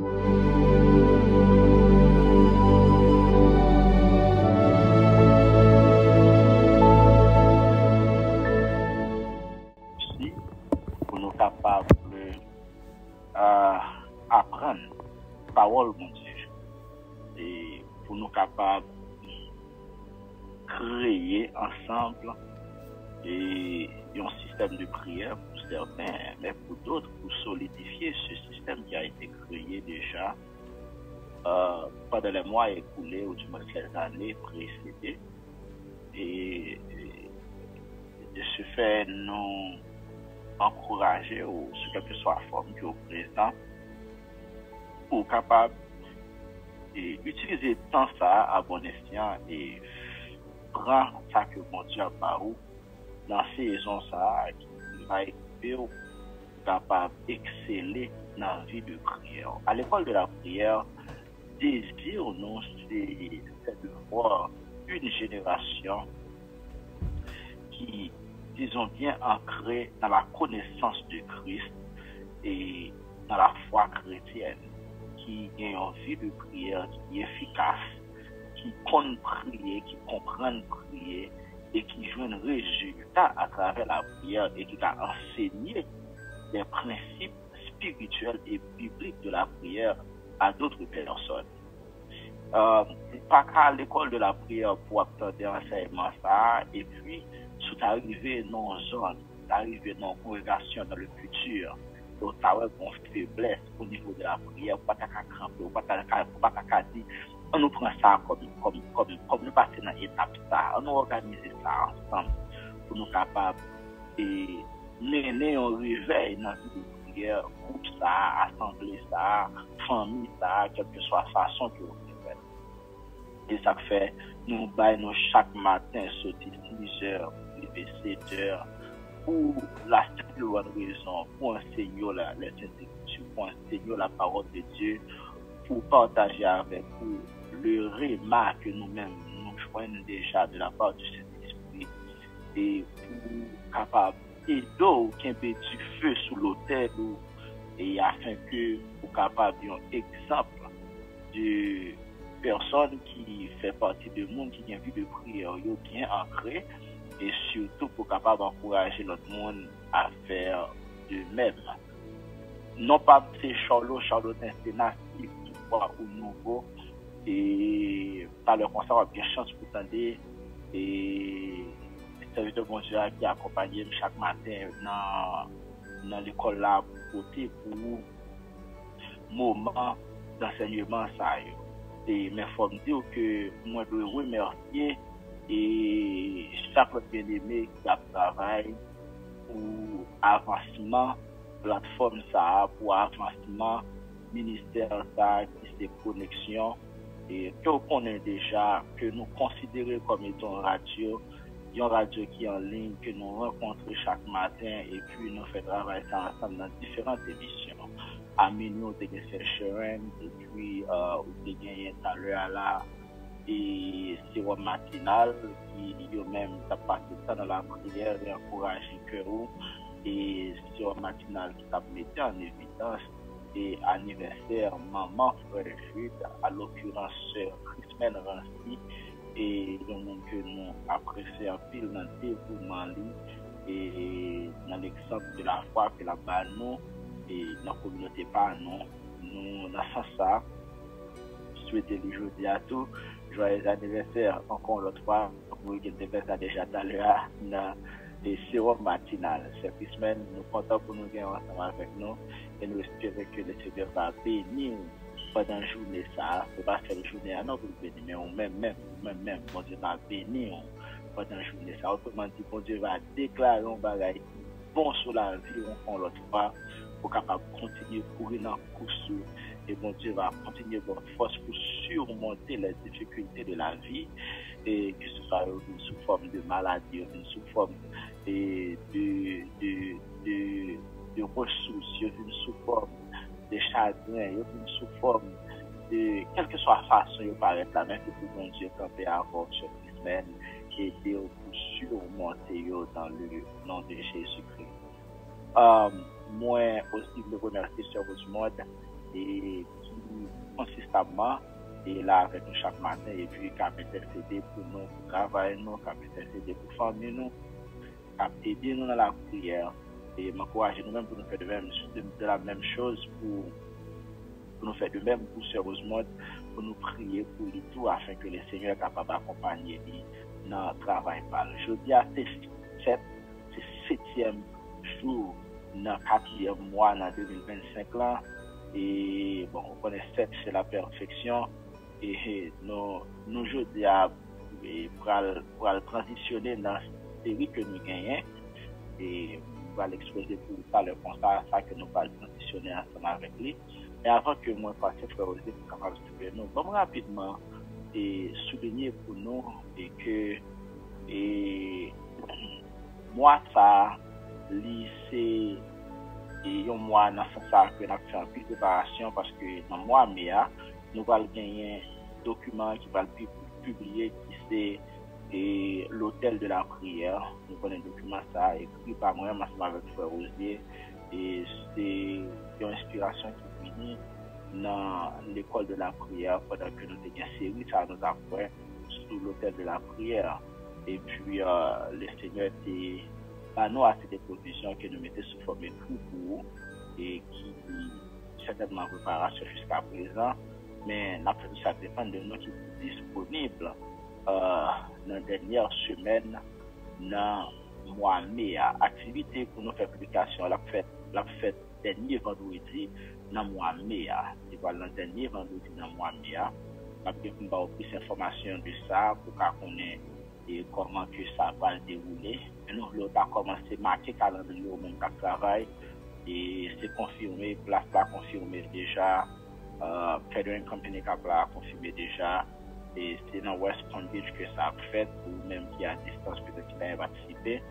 Si, pour nous capables apprendre parole de Dieu et pour nous capables créer ensemble et un système de prière pour certains, mais pour d'autres, pour solidifier ce système qui a été créé déjà pendant les mois écoulés ou du moins les années précédées. Et de ce fait, nous encourager ou sur quelle que soit la forme qui est au présent pour capable d'utiliser tant ça à bon escient et prendre ça que mon Dieu a par où dans saison ça qui va être capable d'exceller dans la vie de prière. À l'école de la prière, désir non, c'est de voir une génération qui, disons bien, ancrée dans la connaissance de Christ et dans la foi chrétienne, qui a une vie de prière qui est efficace, qui compte prier, qui comprend prier et qui joue un résultat à travers la prière et qui a enseigné les principes spirituels et bibliques de la prière à d'autres personnes. Pas qu'à l'école de la prière pour obtenir enseignement ça, et puis, sous arrivé dans zone, arrivé dans congrégation dans le futur, donc ça va une faiblesse au niveau de la prière, pas qu'à cramper, pas qu'à dire, on nous prend ça comme nous passer dans l'étape ça, on nous organise ça ensemble pour nous capables et mener un réveil dans la prière, groupe ça, assemblée ça, famille ça, quelle que soit la façon que vous faites. Et ça fait, nous baillons chaque matin, sauter 6 heures, 7 heures, pour la seule raison, pour enseigner les Écritures, pour enseigner la parole de Dieu, pour partager avec vous le réma que nous-mêmes nous joignons déjà de la part du Saint-Esprit et pour capable et d'eau qui peut du feu sous l'autel et afin que vous capable un exemple de personnes qui fait partie du monde qui a une vie de prière bien ancrée et surtout pour capable encourager l'autre monde à faire de même. Non pas ces charlatans, c'est natif ou nouveau et par le concert on a bien chance pour tendre et serviteur bon Dieu qui accompagne chaque matin dans l'école là pour moment d'enseignement ça et m'informe dire que moi je dois remercier et chaque bien-aimé qui a travaillé pour avancement plateforme ça pour avancement ministère ça qui c'est connexion et que on connaît déjà que nous considérons comme étant une radio qui est en ligne que nous rencontrons chaque matin et puis nous faisons travailler ça ensemble dans différentes émissions. À minuit, on a fait Sharon et puis on a gagné tout à l'heure là et c'est un matinal qui eux-mêmes a passé ça dans la prière et encouragé que et c'est un matinal qui a mis en évidence et anniversaire maman frère Jude, à l'occurrence sœur Christine Rancy et le monde que nous apprécions pile dans le dévouement et dans l'exemple de la foi que la bas nous et dans la communauté par nous dans ça souhaiter le jour à tout joyeux anniversaire encore l'autre fois pour que tu fais ça déjà tout à l'heure dans les sérum matinal cette semaine nous comptons pour nous gagner ensemble avec nous et nous espérons que le Seigneur va bénir pendant la journée ça c'est pas faire la journée à nous pour bénir mais même bon Dieu va bénir pendant la journée ça autrement dit bon Dieu va déclarer un bagage bon sur la vie on l'autre fois pour capable continuer courir dans la course et bon Dieu va continuer votre force pour surmonter les difficultés de la vie et que ce soit sous forme de maladie sous forme de ressources sous forme de chagrin sous forme de quelle que soit la façon de paraître la même que pour bon Dieu camper avant cette semaine et aider pour surmonter dans le nom de Jésus-Christ. Moi aussi, je remercie sur votre monde et qui constamment et là avec nous chaque matin et puis qui a intercédé pour nous, pour travailler nous, qui a intercédé pour former nous, qui a aidé nous dans la prière et m'encourager nous-mêmes pour nous faire de la même chose pour nous faire de même pour Sœur Rosemont, pour nous prier pour lui tout afin que le Seigneur soit capable d'accompagner lui dans le travail. Je dis à c'est 7e jour dans le 4e mois dans 2025 là. Et bon, on connaît 7 c'est la perfection. Et nous jeudi pour transitionner dans la série que nous gagnons. Et on va l'exposer pour ça le constat ça que nous allons transitionner ensemble avec lui. Mais avant que moi passe frère Osé pour capable de suivre nous, bon rapidement et souligner pour nous et que moi ça lycée et un mois dans ce sens que nous avons fait une petite préparation parce que dans le mois mai nous allons gagner un document qui va être publié qui c'est l'hôtel de la prière. Nous connaissons un document ça écrit par moi ensemble avec frère Rosier et c'est une inspiration qui finit dans l'école de la prière pendant que nous avons une série ça nous apprend sur l'hôtel de la prière et puis le Seigneur était à nous à cette provisions que nous mettons sous forme de troupeau et qui certainement préparation jusqu'à présent mais ça dépend de nous qui est disponible dans la dernière semaine dans le mois de mai. Activité pour nous faire publication la fête dernier vendredi dans le mois de mai. Et voilà, le dernier vendredi dans le mois de mai. Nous avons plus d'informations de ça pour qu'on connaisse comment que ça va se dérouler. Nous avons commencé à marquer le calendrier au même travail et c'est confirmé, place là confirmé déjà. Federal Company Cap a confirmé déjà et c'est dans West Palm Beach que ça a fait ou même qui a à distance peut-être qui va participer.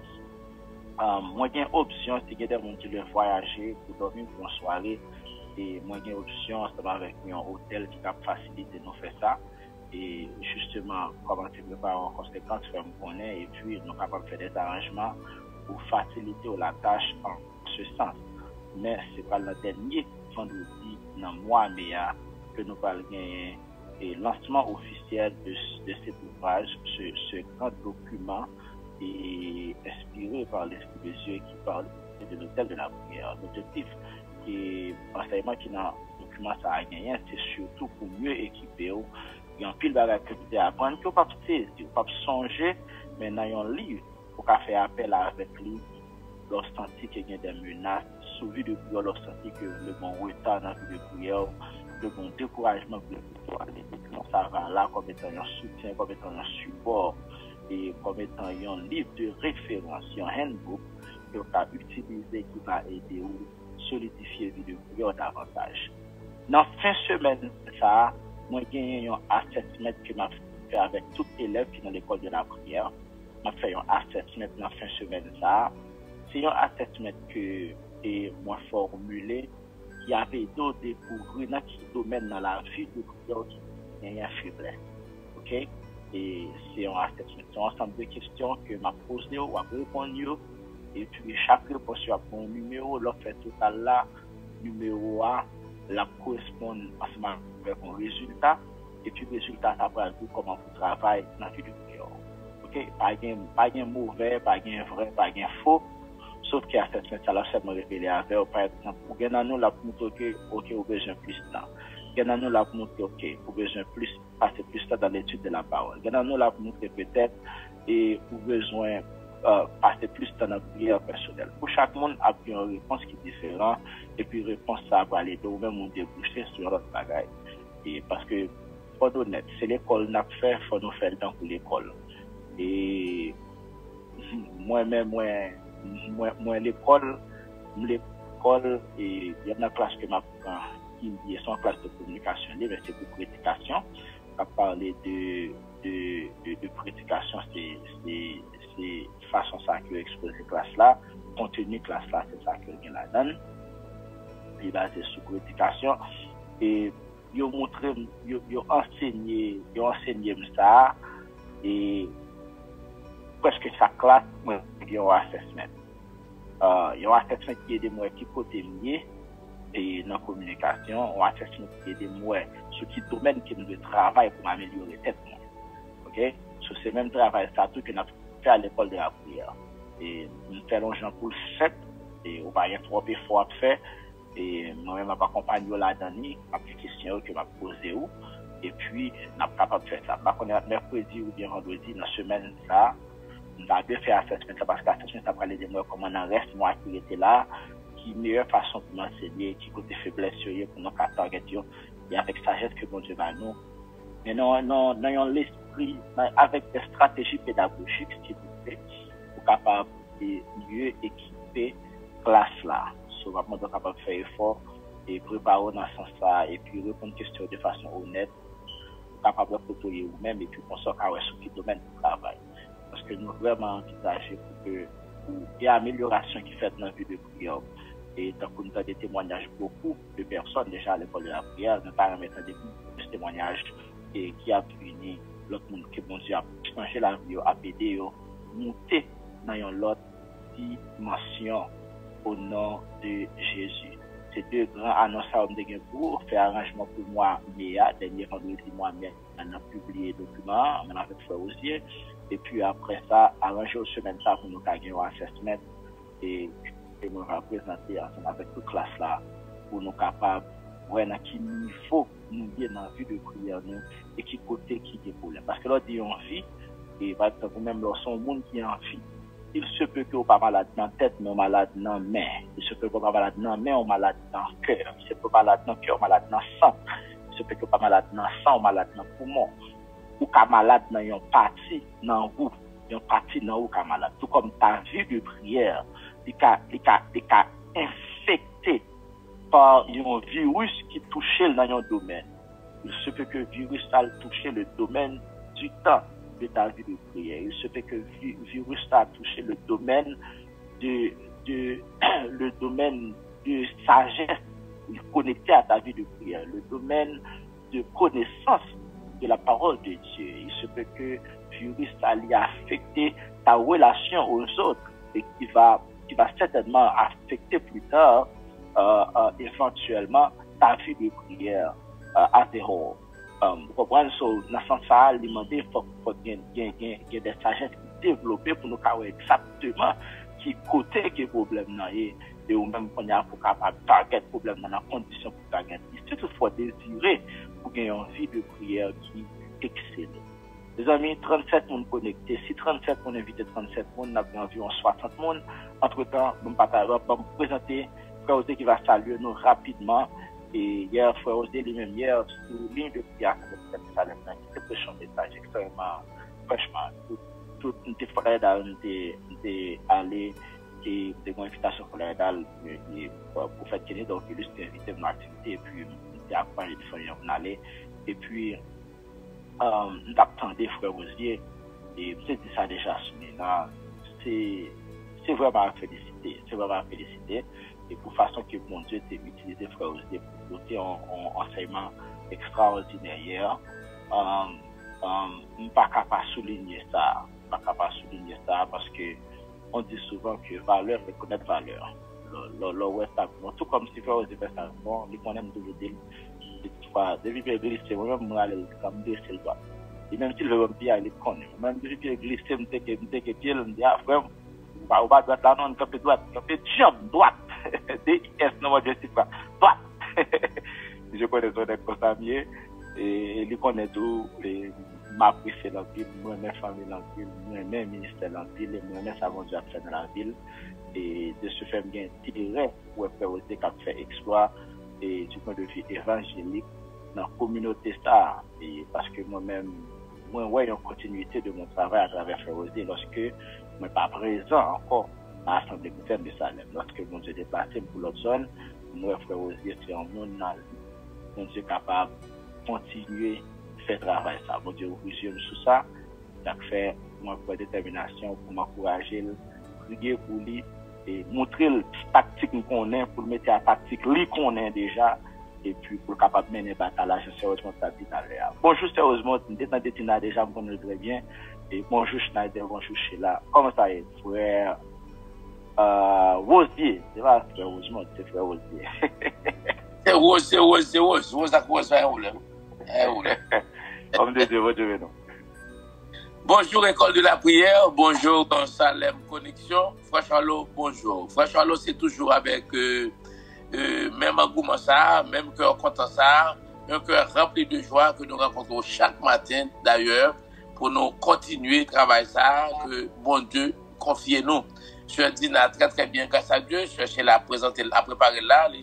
Moi j'ai une option si il y a des gens qui veulent voyager pour dormir pour une soirée et moi j'ai une option avec un hôtel qui va faciliter nous faire ça et justement comment tu prépares en conséquence faire me connaître et puis nous capables de faire des arrangements pour faciliter la tâche en ce sens. Mais c'est pas le dernier vendredi dans le mois mai que nous allons gagner et lancement officiel de cet ouvrage, ce grand document est inspiré par l'Esprit de Dieu qui parle de l'hôtel de la prière. L'objectif et l'enseignement qui dans le document ça a gagné, c'est surtout pour mieux équiper. Il y a un pile de bagages que vous apprendre, que vous ne pouvez pas saisir, vous ne pouvez pas songer, mais dans un livre, pour faire appel avec lui, lorsqu'on sent qu'il y a des menaces, sous vie de prière, lorsqu'on sent que le bon retard dans la vie de prière, le bon découragement pour le prière, ça va là comme étant un soutien, comme étant un support et comme étant un livre de référence, un handbook que vous pouvez utiliser qui va aider ou solidifier la vie de prière davantage. Dans fin semaine, ça, moi, j'ai un assessment que m'a fait avec tous les élèves qui sont dans l'école de la prière. M'a fait un assessment dans fin semaine, ça. C'est un assessment que moi formulé qui avait d'autres découvrir dans quel domaine dans la vie de prière qui a une faiblesse. OK? Et c'est un assessment. C'est un ensemble de questions que m'a posé ou a répondu. Et puis chaque réponse a un numéro, l'offre totale là, numéro A, la correspond ensemble avec un résultat. Et puis le résultat, ça va dire comment vous travaillez dans la vie de prière. OK? Pas de mauvais, pas de vrai, pas de faux. Sauf qu'il y a cette ça l'a seulement révélé avec, par exemple, pour gagner nous la montrer OK, au besoin plus de temps. Gagner nous la montrer OK, au besoin plus passer plus de temps dans l'étude de la parole. Gagner nous la montrer peut-être et au besoin passer plus de temps dans la prière personnelle. Pour chaque monde a une réponse qui est différente et puis réponse ça va aller ou même on déboucher sur l'autre bagaille. Et parce que faut être honnête, c'est l'école n'a fait, faut nous faire le temps pour l'école. Et moi-même l'école et il y a une classe que m'apprend qui est en classe de communication libre, c'est pour prédication. On parler de prédication, c'est façon ça que expose classe là, contenu classe là, c'est ça que vient la donne. Et basé sur prédication et ils ont montré, ils ont enseigné ça et presque chaque classe, il y a un assessment. Il y a un assessment qui est de moi qui côté lié et dans la communication, on assessment qui aider moi sur qui domaine qui nous travaille pour améliorer tête. OK? Sur ce même travail, ça tout que nous fait à l'école de la prière. Et nous faisons gens pour le fait, et on va y trop effort à faire. Et moi-même, je vais accompagner là-dedans, avec les questions que je vais poser. Et puis, on est capable de faire ça. Par contre, mercredi ou bien vendredi, dans la semaine, ça, on va bien faire assessment parce que l'assessment, ça va aller de moi comment on reste, moi qui était là, qui meilleure façon pour m'enseigner, qui côté faiblesse pour nous target et avec sagesse que bon Dieu va nous. Mais non, l'esprit, avec des stratégies pédagogiques, s'il vous plaît, pour capable de mieux équiper classe là. So, vraiment, donc, capable de faire effort et préparer dans ce sens-là et puis répondre aux questions de façon honnête, capable de côtoyer vous-même et puis qu'on soit sur quel domaine de travail. Parce que nous vraiment envisager pour y a amélioration qui fait dans la vie de prière. Et donc, nous avons des témoignages beaucoup de personnes déjà à l'école de la prière, nous avons des témoignages et qui a puni l'autre monde que bon Dieu a changé la vie, a aidé, monter dans une autre dimension au nom de Jésus. Ces deux grands annonces pour faire arrangement pour moi, Méa, dernier vendredi, moi-même, on a publié le document, on a fait Frère Osier, et puis après ça, arranger au semaine ça pour nous gagner un assessment, et on va présenter ensemble avec toute classe là, pour nous capables, ouais, dans quel niveau nous bien dans la vie de prière, nous, et qui côté qui est problème. Parce que là, dit en vie, et par exemple, même là, son monde qui est en vie, il se peut que vous pas malade dans la tête, mais malade dans la main. Il se peut que vous pas malade dans la main, ou malade dans le cœur. Il se peut pas malade dans le cœur, malade dans le sang. Il se peut que vous pas malade dans le sang, ou malade dans le poumon. Ou pas malade dans une partie, dans vous. Une partie dans vous, malade. Tout comme ta vie de prière, il est infecté par un virus qui touche dans un domaine. Il se peut que le virus a touché le domaine du temps de ta vie de prière. Il se fait que le virus a touché le domaine le domaine de sagesse, connecté à ta vie de prière, le domaine de connaissance de la parole de Dieu. Il se peut que le virus a affecté ta relation aux autres et qui va certainement affecter plus tard éventuellement ta vie de prière à zéro. Vous comprenez, dans ce sens-là, il faut qu'il y ait des sagesses développées pour nous savoir exactement qui côté qui est problème et ou même qu'on a pour capable target problème dans la condition pour target. C'est toutefois désiré pour gagner une vie de prière qui excelle. Les amis, 37 personnes connectés. Si 37 on invite 37 personnes, on a environ 60 personnes. Entre-temps, on va présenter Frère Osier qui va saluer nous rapidement. Et hier, Frère Osier lui-même, hier, sur ligne de prière, qui était un message extrêmement, franchement, tout les frères d'Al étaient allés et des invitation pour les d'Al pour faire tenir donc il s'est invité à l'activité et puis il a accompagné les frères on allait et puis nous attendons Frère Osier et c'est dit ça déjà là c'est vraiment à féliciter et pour façon que mon Dieu t'ait utilisé Frère Osier pour doter un enseignement extraordinaire hier. Pas capable de souligner ça parce que on dit souvent que valeur reconnaître valeur. Tout comme si Frère Osier fait ça, bon, il connaît toujours dire depuis que glisser, moi-même, je vais comme dire c'est le droit. Et même s'il veut me dire, il connaît. Même depuis que glisser, je me dis que me dit, ah, frère, on va droite là, non, on peut droite, droite. DIS, non, moi, je sais pas. Droite. Je connais son comme ça mieux. Et il connaît tout. Et m'apprécie dans la ville, moi-même, famille dans la ville, moi-même, ministère dans la ville, et moi-même, savons Dieu à faire dans la ville. Et de ce fait, bien tiré pour Frère Osier qui a fait exploit et du point de vue évangélique dans la communauté ça. Et parce que moi-même, moi, ouais, une continuité de mon travail à travers Frère Osier lorsque je ne suis pas présent encore à l'Assemblée gouverneur de Salem. Lorsque mon Dieu est déplacé pour l'autre zone, moi, Frère Osier, c'est un monde mon Dieu capable de continuer à faire travail ça. Mon Dieu, vous sur ça, ça fait moi pour détermination, pour m'encourager, prier pour lui et montrer le tactique qu'on a pour le mettre à tactique qu'on a déjà et puis pour capable de mener bataille là sérieusement ça dit à l'air. Bonjour sérieusement, dans Tina déjà vous connaissez très bien et bonjour Schneider, bonjour Sheila. Comment ça est frère Osier, c'est pas frère Osier, c'est frère Osier. C'est rose, c'est rose, c'est rose. Rose à cause d'un problème. Comme de Dieu, votre nom. Bonjour, École de la prière. Bonjour, Salem Connexion. Frère Charlot, bonjour. Frère Charlot, c'est toujours avec même engouement ça, même cœur content ça, un cœur rempli de joie que nous rencontrons chaque matin, d'ailleurs, pour nous continuer de travailler ça, que bon Dieu confie nous. Sœur Dina, très très bien, grâce à Dieu. Cherchez la présenter, la préparer là, les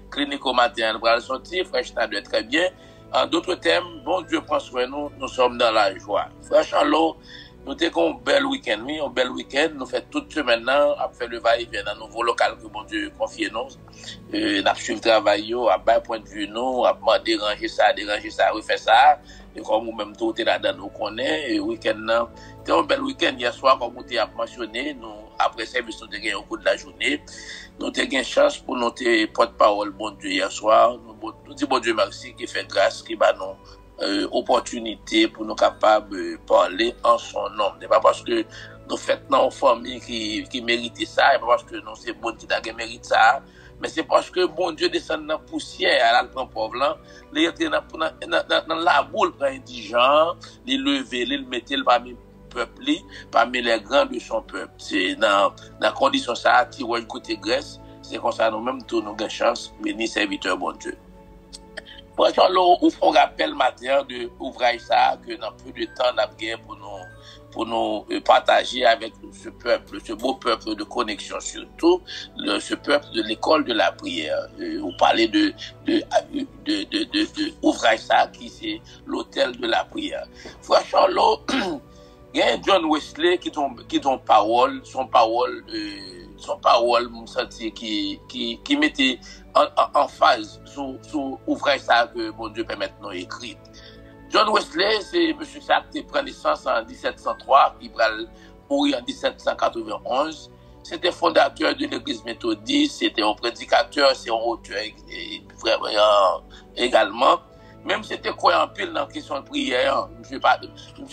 cliniques au matin, elle va sortir. Frère Charlot, très bien. En d'autres termes, bon Dieu prend soin de nous, nous sommes dans la joie. Frère Charlot, nous avons un bel week-end, oui, un bel week-end. Nous faisons toute semaine maintenant, à faire le va-et-vient dans un nouveau local que bon Dieu confie nous. Nous avons suivi le travail, à bas point de vue, nous, à déranger ça, refaire ça. Et comme nous-mêmes, tout est là-dedans, nous connaissons. Et week-end, c'était un bel week-end. Hier soir, comme vous avez mentionné, nous, après service, nous avons gagné au cours de la journée. Nous avons gagné chance pour nous porte-parole, bon Dieu, hier soir. Nous disons bon Dieu merci, qui fait grâce, qui va nous opportunité pour nous capables de parler en son nom. Ce n'est pas parce que nous faisons une famille qui mérite ça, et pas parce que nous c'est bon Dieu qui mérite ça, mais c'est parce que bon Dieu descend dans la poussière, à la pauvre là, il était dans la boule, prend indigent, il lever, il mettait parmi le peuple, parmi les grands de son peuple. C'est dans la condition ça, qui voit côté Grèce, c'est comme ça nous-mêmes, tous nous avons chance, béni serviteur bon Dieu. Pour Charlot, on rappelle matin de ouvrage ça, que dans peu de temps, on a gagné pour nous partager avec ce peuple, ce beau peuple de connexion, surtout ce peuple de l'école de la prière. Vous parlez de ouvrage ça, qui c'est l'hôtel de la prière. Frère Charlot, il y a John Wesley qui ton parole, son parole, qui mettait en phase sous ouvrage ça que bon Dieu permet de nous écrire. John Wesley, c'est monsieur ça qui prend naissance en 1703, qui va mourir en 1791. C'était fondateur de l'église méthodiste, c'était un prédicateur, c'est un auteur également. Même c'était quoi en pile dans la question de prière, monsieur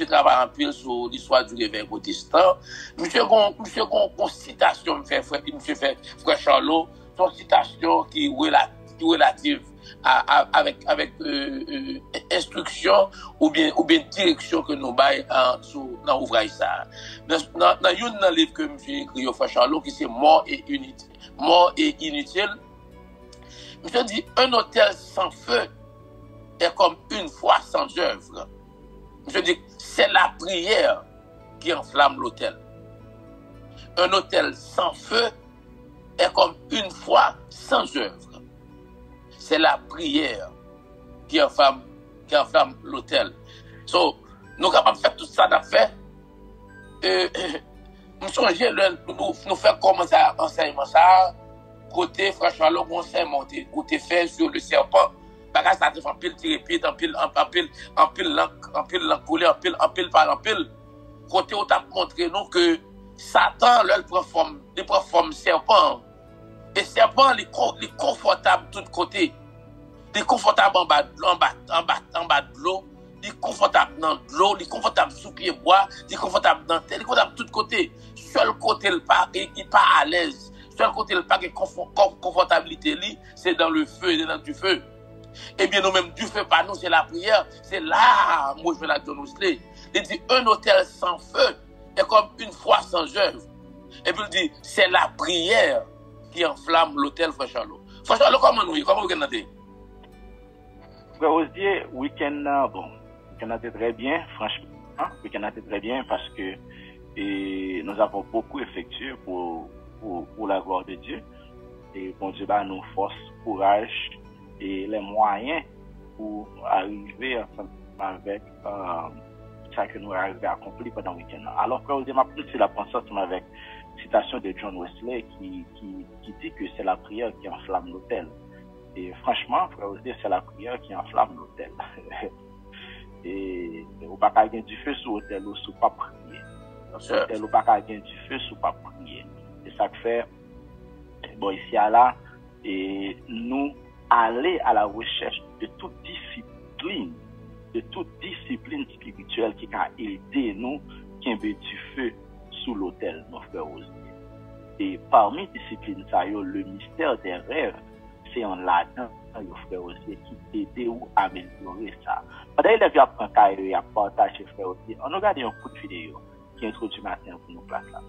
travaille en pile sur l'histoire du réveil protestant. Monsieur gon citation monsieur fait frère Charlot, son citation qui relative avec instruction ou bien direction que nous bail dans ouvrage ça. Dans un livre que monsieur écrit au frère Charlot qui c'est mort et inutile. Monsieur dit un hôtel sans feu est comme une foi sans œuvre. Je dis, c'est la prière qui enflamme l'autel. Un autel sans feu est comme une foi sans œuvre. C'est la prière qui enflamme l'autel. So, nous sommes capables de faire tout ça d'affaires. Nous songeons, nous faire commencer enseignement ça, côté frère Charlot, enseignement, côté fait sur le serpent. Bagage ça te fait en pile tirer pied, en pile l'encoller, en pile. Côté où t'as montré nous que Satan, là, il prend forme serpent. Et serpent, il est confortable de tous côtés. Il est confortable en bas de l'eau. Il est confortable dans l'eau, il est confortable sous pied bois, il est confortable dans terre, il est confortable de tous côtés. Seul côté, il n'est pas à l'aise. Seul côté, il n'est pas confortabilité, c'est dans le feu, il est dans du feu. Eh bien, nous-mêmes, Dieu fait pas nous, c'est la prière. C'est là, moi, je veux la John Wesley. Il dit, un autel sans feu est comme une foi sans œuvre. Et puis, il dit, c'est la prière qui enflamme l'autel, frère Charlot. Frère Charlot, comment vous regardez? Frère Osier, week-end, week-end était très bien, franchement. Week-end était très bien parce que nous avons beaucoup effectué pour la gloire de Dieu. Et bon Dieu, nous force, courage, et les moyens pour arriver ensemble avec ça que nous avons accompli pendant le week-end. Alors, frère, je m'appuie la pensée avec la citation de John Wesley qui dit que c'est la prière qui enflamme l'autel. Et franchement, frère, c'est la prière qui enflamme l'autel. Et on ne peut pas gagner du feu sur l'autel ou sous pas prier. On ne peut pas gagner du feu sous pas prier. Et ça fait, bon, ici à là, et nous, aller à la recherche de toute discipline spirituelle qui a aidé nous qui a du feu sous l'autel, nos frères. Et parmi disciplines, le mystère des rêves, c'est en là-dedans, frère aussi, qui t'aide ou améliorer ça. Pendant que les apprend cahier, à partager, frère aussi, on regarde un coup de vidéo qui introduit matin pour nous placer là.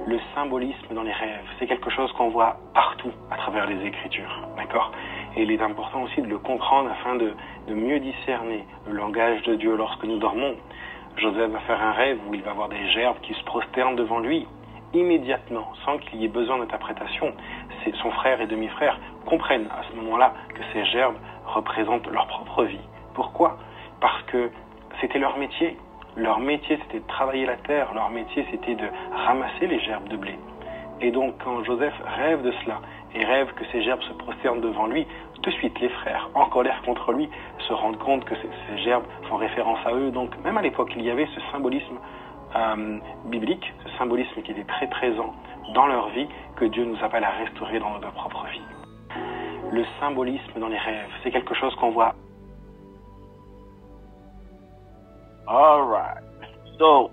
Le symbolisme dans les rêves, c'est quelque chose qu'on voit partout à travers les Écritures, d'accord? Et il est important aussi de le comprendre afin de mieux discerner le langage de Dieu lorsque nous dormons. Joseph va faire un rêve où il va voir des gerbes qui se prosternent devant lui, immédiatement, sans qu'il y ait besoin d'interprétation. Son frère et demi-frère comprennent à ce moment-là que ces gerbes représentent leur propre vie. Pourquoi? Parce que c'était leur métier. Leur métier, c'était de travailler la terre. Leur métier, c'était de ramasser les gerbes de blé. Et donc, quand Joseph rêve de cela, et rêve que ces gerbes se prosternent devant lui, de suite, les frères, en colère contre lui, se rendent compte que ces gerbes font référence à eux. Donc, même à l'époque, il y avait ce symbolisme biblique, ce symbolisme qui était très présent dans leur vie, que Dieu nous appelle à restaurer dans notre propre vie. Le symbolisme dans les rêves, c'est quelque chose qu'on voit. All right. So,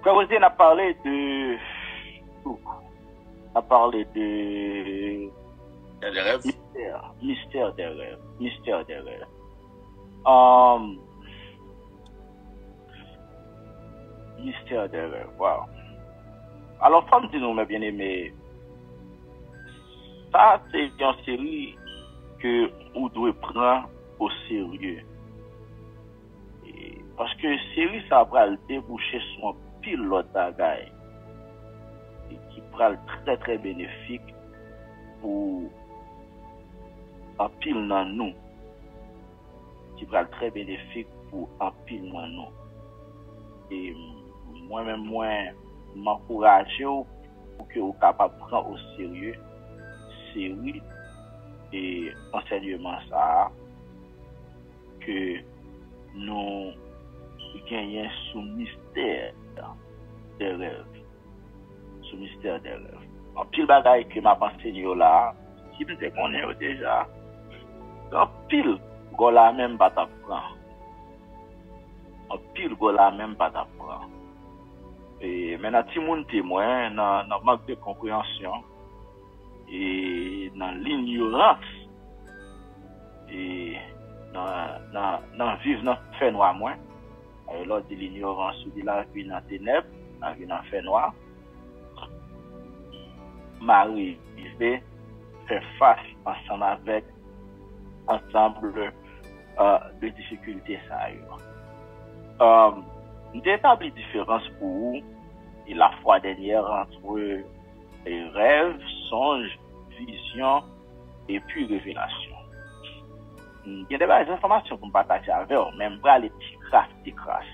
Frère Osé a parlé de... a parlé de... des rêves. Mystère des rêves. Mystère des rêves. Mystère des rêves. Wow. Alors, femme dit nous, mes bien-aimés, ça, c'est une série que vous devez prendre au sérieux. Parce que série, ça va le déboucher sur un pilote d'agaille qui sera très très bénéfique pour un pile dans nous. Qui sera très bénéfique pour un pile dans nous. Et moi-même, moi, m'encourager pour que vous soyez capable de prendre au sérieux série et enseignement ça que nous gagnons sous mystère des rêves. Sous mystère des rêves. En pile bagaille que m'a enseigné là, si vous connaissez déjà, en pile, go la même pas t'apprendre. En pile, go la même pas t'apprendre. Et maintenant, si mon témoin, dans manque de compréhension et dans l'ignorance et dans vivre dans le fait noir moins. Lors de l'ignorance ou de la vie dans les ténèbres, la vie dans le fait noir, Marie vivait faire face ensemble avec ensemble de difficultés ça une établie différence pour vous et la fois dernière entre les rêves, songes, visions et puis révélations. Il y a des informations pour me partager avec vous, même pas les petits crasses.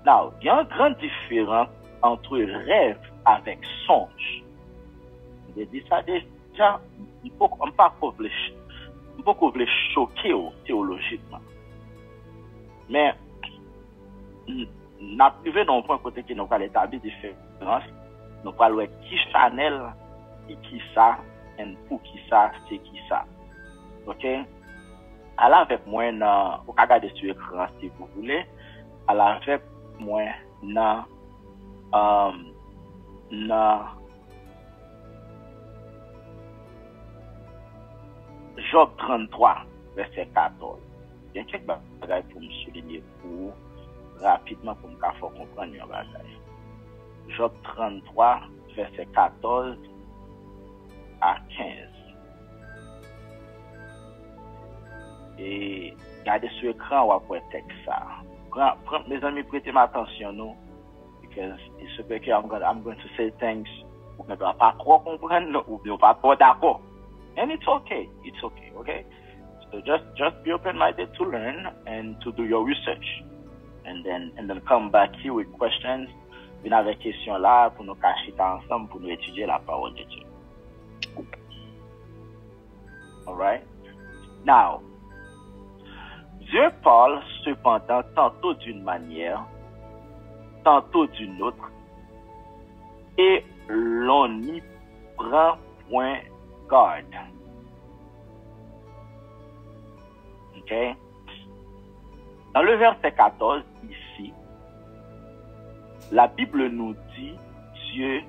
Now, il y a une grande différence entre rêve avec songe. Je dis ça déjà, on ne peut pas choquer théologiquement. Mais, n'a privé dans un point côté qui nous pas l'établir différence, nous pas le qui Chanel et qui ça, et pour qui ça, c'est qui ça. OK? Allez avec moi dans, vous pouvez regarder sur l'écran si vous voulez. Allez avec moi dans Job 33, verset 14. Il y a quelques bagages pour me souligner pour rapidement pour me faire comprendre un bagage. Job 33, verset 14 à 15. Et regardez sur l'écran, on va voir le texte ça. Mes amis, prêtez attention, nous, because it's okay, I'm going to say things vous ne pouvez pas trop comprendre ou bien pas trop d'accord. And it's okay, okay? So just be open-minded to learn and to do your research. And then come back here with questions. Venez avec questions là pour nous cacher ensemble, pour nous étudier la parole de Dieu. Alright? Now, Dieu parle cependant tantôt d'une manière, tantôt d'une autre, et l'on n'y prend point garde. Ok? Dans le verset 14, ici, la Bible nous dit Dieu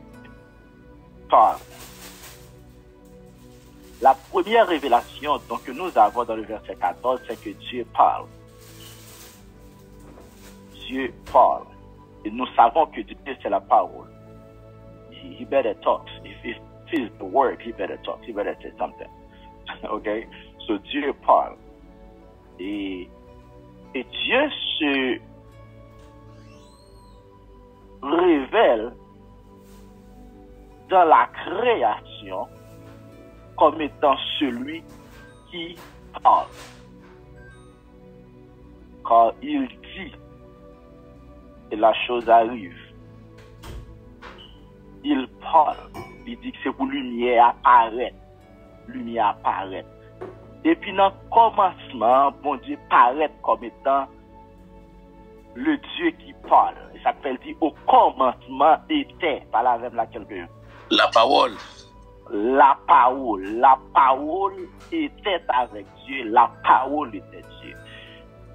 parle. La première révélation donc, que nous avons dans le verset 14, c'est que Dieu parle. Dieu parle. Et nous savons que Dieu, c'est la parole. He better talk. If he's the word, he better talk. He better say something. Okay? So Dieu parle. Et Dieu se révèle dans la création comme étant celui qui parle. Quand il dit et la chose arrive, il parle. Il dit que c'est pour lumière apparaître. Lumière apparaître. Et puis dans le commencement, bon Dieu paraît comme étant le Dieu qui parle. Et ça fait dire au commencement était, par la même laquelle la parole. La parole. La parole était avec Dieu. La parole était Dieu.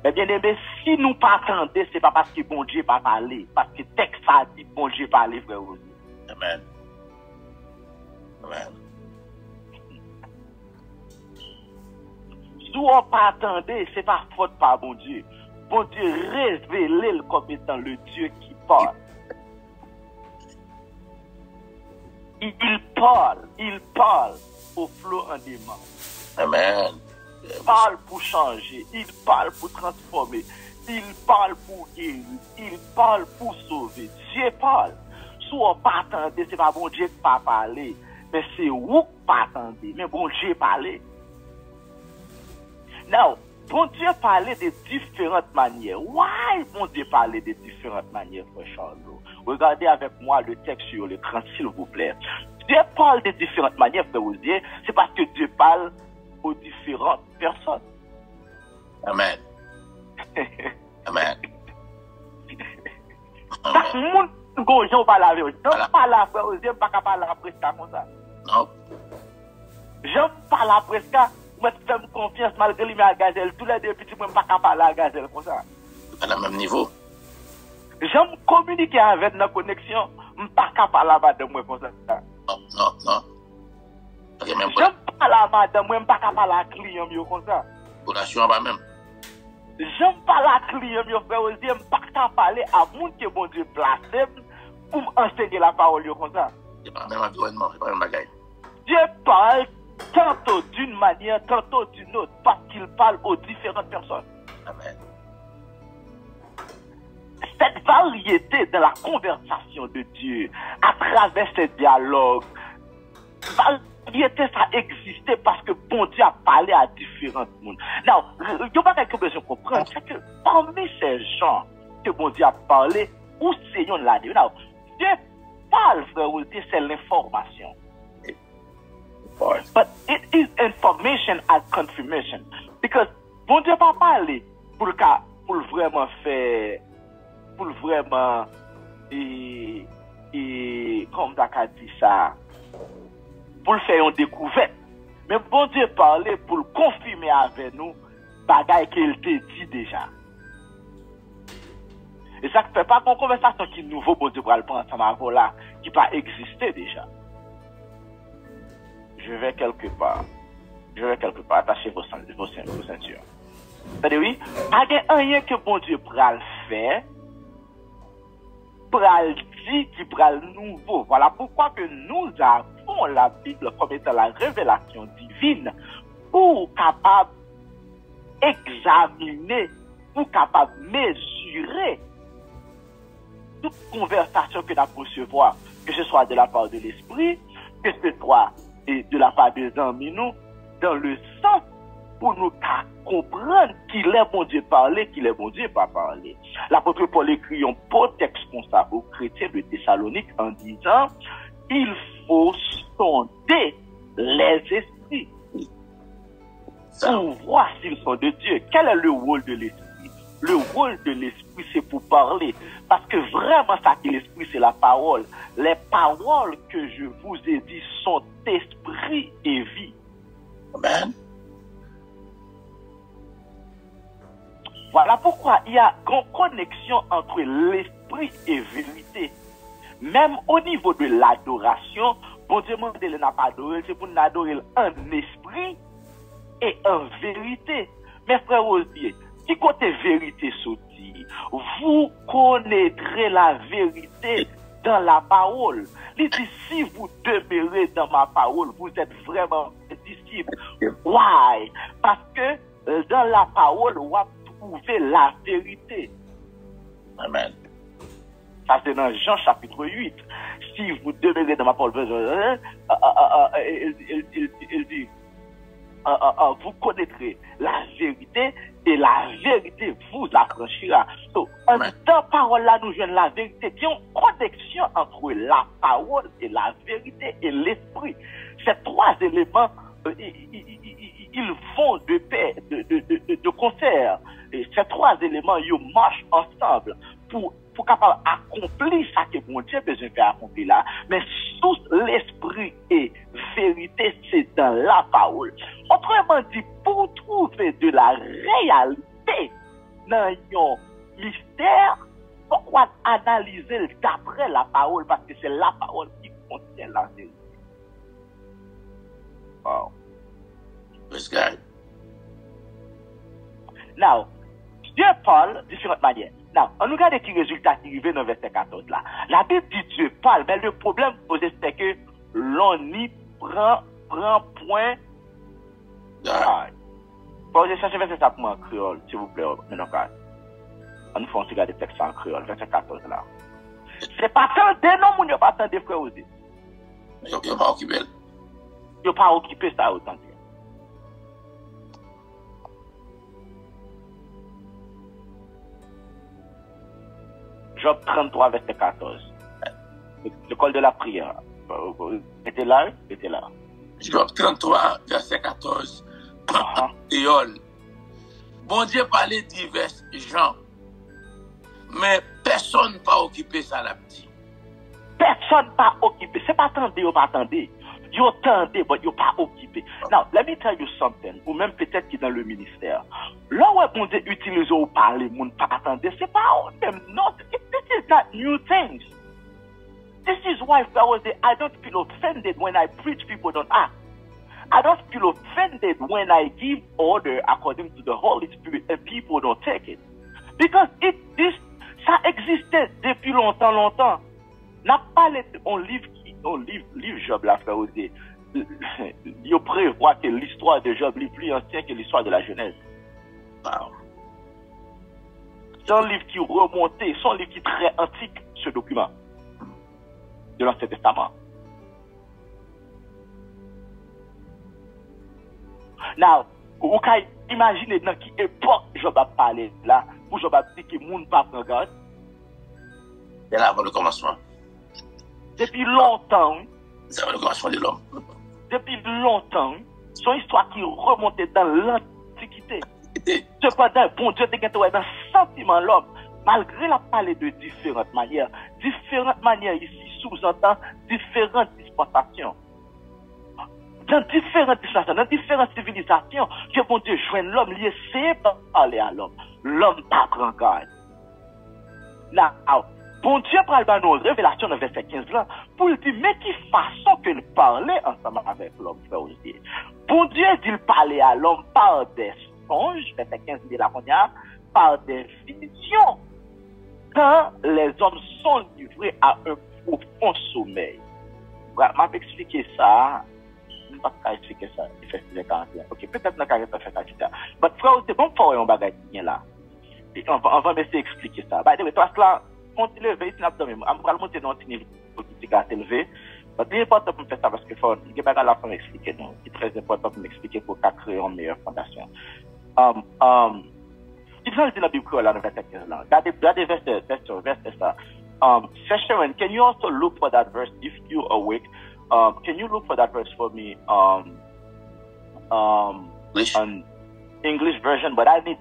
Mais bien aimé, si nous pas attendons, c'est pas parce que bon Dieu pas parler, parce que texte a dit bon Dieu parler, frère. Amen. Amen. Si on pas attendait, c'est pas faute par bon Dieu. Bon Dieu révélé comme étant le Dieu qui parle. Il parle au flot en dément. Amen. Il parle pour changer, il parle pour transformer, il parle pour guérir, il parle pour sauver. Dieu parle. Si on pas attendait, c'est pas bon Dieu qui pas parler, mais c'est vous qui pas attendez, mais bon Dieu parler. Now, bon Dieu parlait de différentes manières. Why bon Dieu parlait de différentes manières, frère Charles? Regardez avec moi le texte sur l'écran, s'il vous plaît. Dieu parle de différentes manières, frère Osier. C'est parce que Dieu parle aux différentes personnes. Amen. Amen. Chaque monde, on parle avec eux. Je parle à frère Osier, je ne peux pas parler après ça comme ça. Non. Je parle après ça. Je fais confiance malgré lui à Gazelle. Tous les deux petits, je ne peux pas parler à Gazelle comme ça. À le même niveau. J'aime communiquer avec nos connexions. Je ne peux pas parler à madame comme ça. Non. Okay, j'aime parler à madame, je ne peux pas parler à client comme ça. Relation pas même. J'aime parler à client, frère Osier, je ne peux pas parler à moun que bon Dieu place pour m'enseigner la parole comme ça. C'est pas le même environnement, c'est pas le même bagaille. Dieu parle tantôt d'une manière, tantôt d'une autre, parce qu'il parle aux différentes personnes. Amen. Cette variété de la conversation de Dieu, à travers ces dialogues, variété ça existait parce que bon Dieu a parlé à différents mondes. Now, il n'y a pas quelque chose à comprendre, c'est que parmi ces gens que bon Dieu a parlé, où c'est yon là? Now, Dieu parle, frère, c'est l'information. But it is information as confirmation. Because bon Dieu pas parler pour vraiment faire, pour vraiment, comme t'as dit ça, pour faire une découverte. Mais bon Dieu parler pour confirmer avec nous, bagaille qu'il te dit déjà. Et ça ne fait pas une conversation qui est nouveau, bon Dieu pour le prendre ensemble là, qui pas existé déjà. Je vais quelque part. Attachez vos ceintures. C'est-à-dire, oui, pas de rien que bon Dieu pral faire, pral dit, qui pral nouveau. Voilà pourquoi que nous avons la Bible comme étant la révélation divine pour capable examiner, pour capable mesurer toute conversation que nous recevoir, que ce soit de la part de l'esprit, que ce soit de la part des amis, nous, dans le sens pour nous comprendre qu'il est bon Dieu parler, qu'il est bon Dieu pas parler. L'apôtre Paul écrit un beau texte comme ça aux chrétiens de Thessalonique en disant il faut sonder les esprits pour voir s'ils sont de Dieu. Quel est le rôle de l'esprit? Le rôle de l'esprit, c'est pour parler. Parce que vraiment, ça qui l'esprit, c'est la parole. Les paroles que je vous ai dit sont esprit et vie. Amen. Voilà pourquoi il y a une connexion entre l'esprit et vérité. Même au niveau de l'adoration, bon Dieu m'a dit, n'a pas adoré, c'est pour nous adorer en esprit et en vérité. Mes frères Osier, si côté vérité sorti, vous connaîtrez la vérité dans la parole. Il dit, si vous demeurez dans ma parole, vous êtes vraiment disciples. Why? Parce que dans la parole, on va trouver la vérité. Amen. Ça, c'est dans Jean chapitre 8. Si vous demeurez dans ma parole, il dit, vous connaîtrez la vérité et la vérité vous affranchira. Donc, dans parole là, nous jouons la vérité. Il y a une connexion entre la parole et la vérité et l'esprit. Ces trois éléments, ils vont de pair, de concert. Et ces trois éléments, ils marchent ensemble pour capable accomplir ça que mon Dieu a besoin de faire accomplir là. Mais sous l'esprit et vérité, c'est dans la parole. Autrement dit, pour trouver de la réalité dans un mystère, pourquoi analyser d'après la parole? Parce que c'est la parole qui contient la vérité. Wow. Praise God. Now, Dieu parle de différentes manières. Now, on regarde les résultats qui arrivent dans le verset 14 là. La Bible dit Dieu parle, mais le problème posé c'est que l'on y prend point. Bon, je cherche verset ça pour moi en créole, s'il vous plaît, maintenant, on nous fait un petit texte en créole, verset 14 là. C'est pas tant de non, mon, pas tant de frères aussi. Yo pas occupé. Yo pas occupé ça autant. Job 33, verset 14. Le col de la prière. Était là? Était là. Job 33, verset 14. Théol. Bon Dieu parlait divers gens. Mais personne pas occupé ça la petite. Personne pas occupé. C'est pas attendé ou pas attendé. Yo attendez, mais yo pas occupé. Now, let me tell you something. Ou même peut-être qui dans le ministère. Là où bon Dieu utilise ou parler, moun pas attendé, c'est pas même non. This is not new things. This is why I don't feel offended when I preach, people don't act. I don't feel offended when I give order according to the Holy Spirit and people don't take it. Because ça existait depuis longtemps. N'a pas on livre Job la frère aussi. Il prévoit que l'histoire de Job est plus ancienne que l'histoire de la Genèse. Wow. C'est un livre qui remontait, c'est un livre qui est très antique, ce document de l'Ancien Testament. Now, vous pouvez imaginer dans quelle époque Job a parlé là, pour Job a dit que le monde ne pas prendre garde. C'est là avant le commencement. Depuis longtemps. C'est avant le commencement de l'homme. Depuis longtemps, c'est une histoire qui remontait dans l'Antiquité. Cependant, bon Dieu te gâte dans sentiment l'homme, malgré la parler de différentes manières ici sous-entend différentes dispensations. Dans différentes dispensations, dans différentes civilisations, que bon Dieu joigne l'homme, il essaie de parler à l'homme. L'homme pas prend garde. Now, bon Dieu parle dans nos révélations dans verset 15 là, pour lui dire, mais qui façon que parlait ensemble avec l'homme, frère aussi. Bon Dieu dit parler à l'homme par des songe, verset 15 de la Monia, par définition, quand les hommes sont livrés à un profond sommeil. Je vais expliquer ça. Je ne vais pas expliquer ça. Ok, peut-être que je vais faire ça. Mais frère, c'est bon pour un bagage là. Et on va essayer d'expliquer ça. By the way, toi, là, continue lever, c'est l'abdomen. On va monter dans un niveau qui est élevé. Mais c'est important pour faire ça parce que faut, il y a des choses à m'expliquer. C'est très important pour m'expliquer pour créer une meilleure fondation. Il faut dire la Bible là, dans le verset 15 là. Regardez verset ça. Sharon, can you also look for that verse if you awake? Can you look for that verse for me? An English version, but I need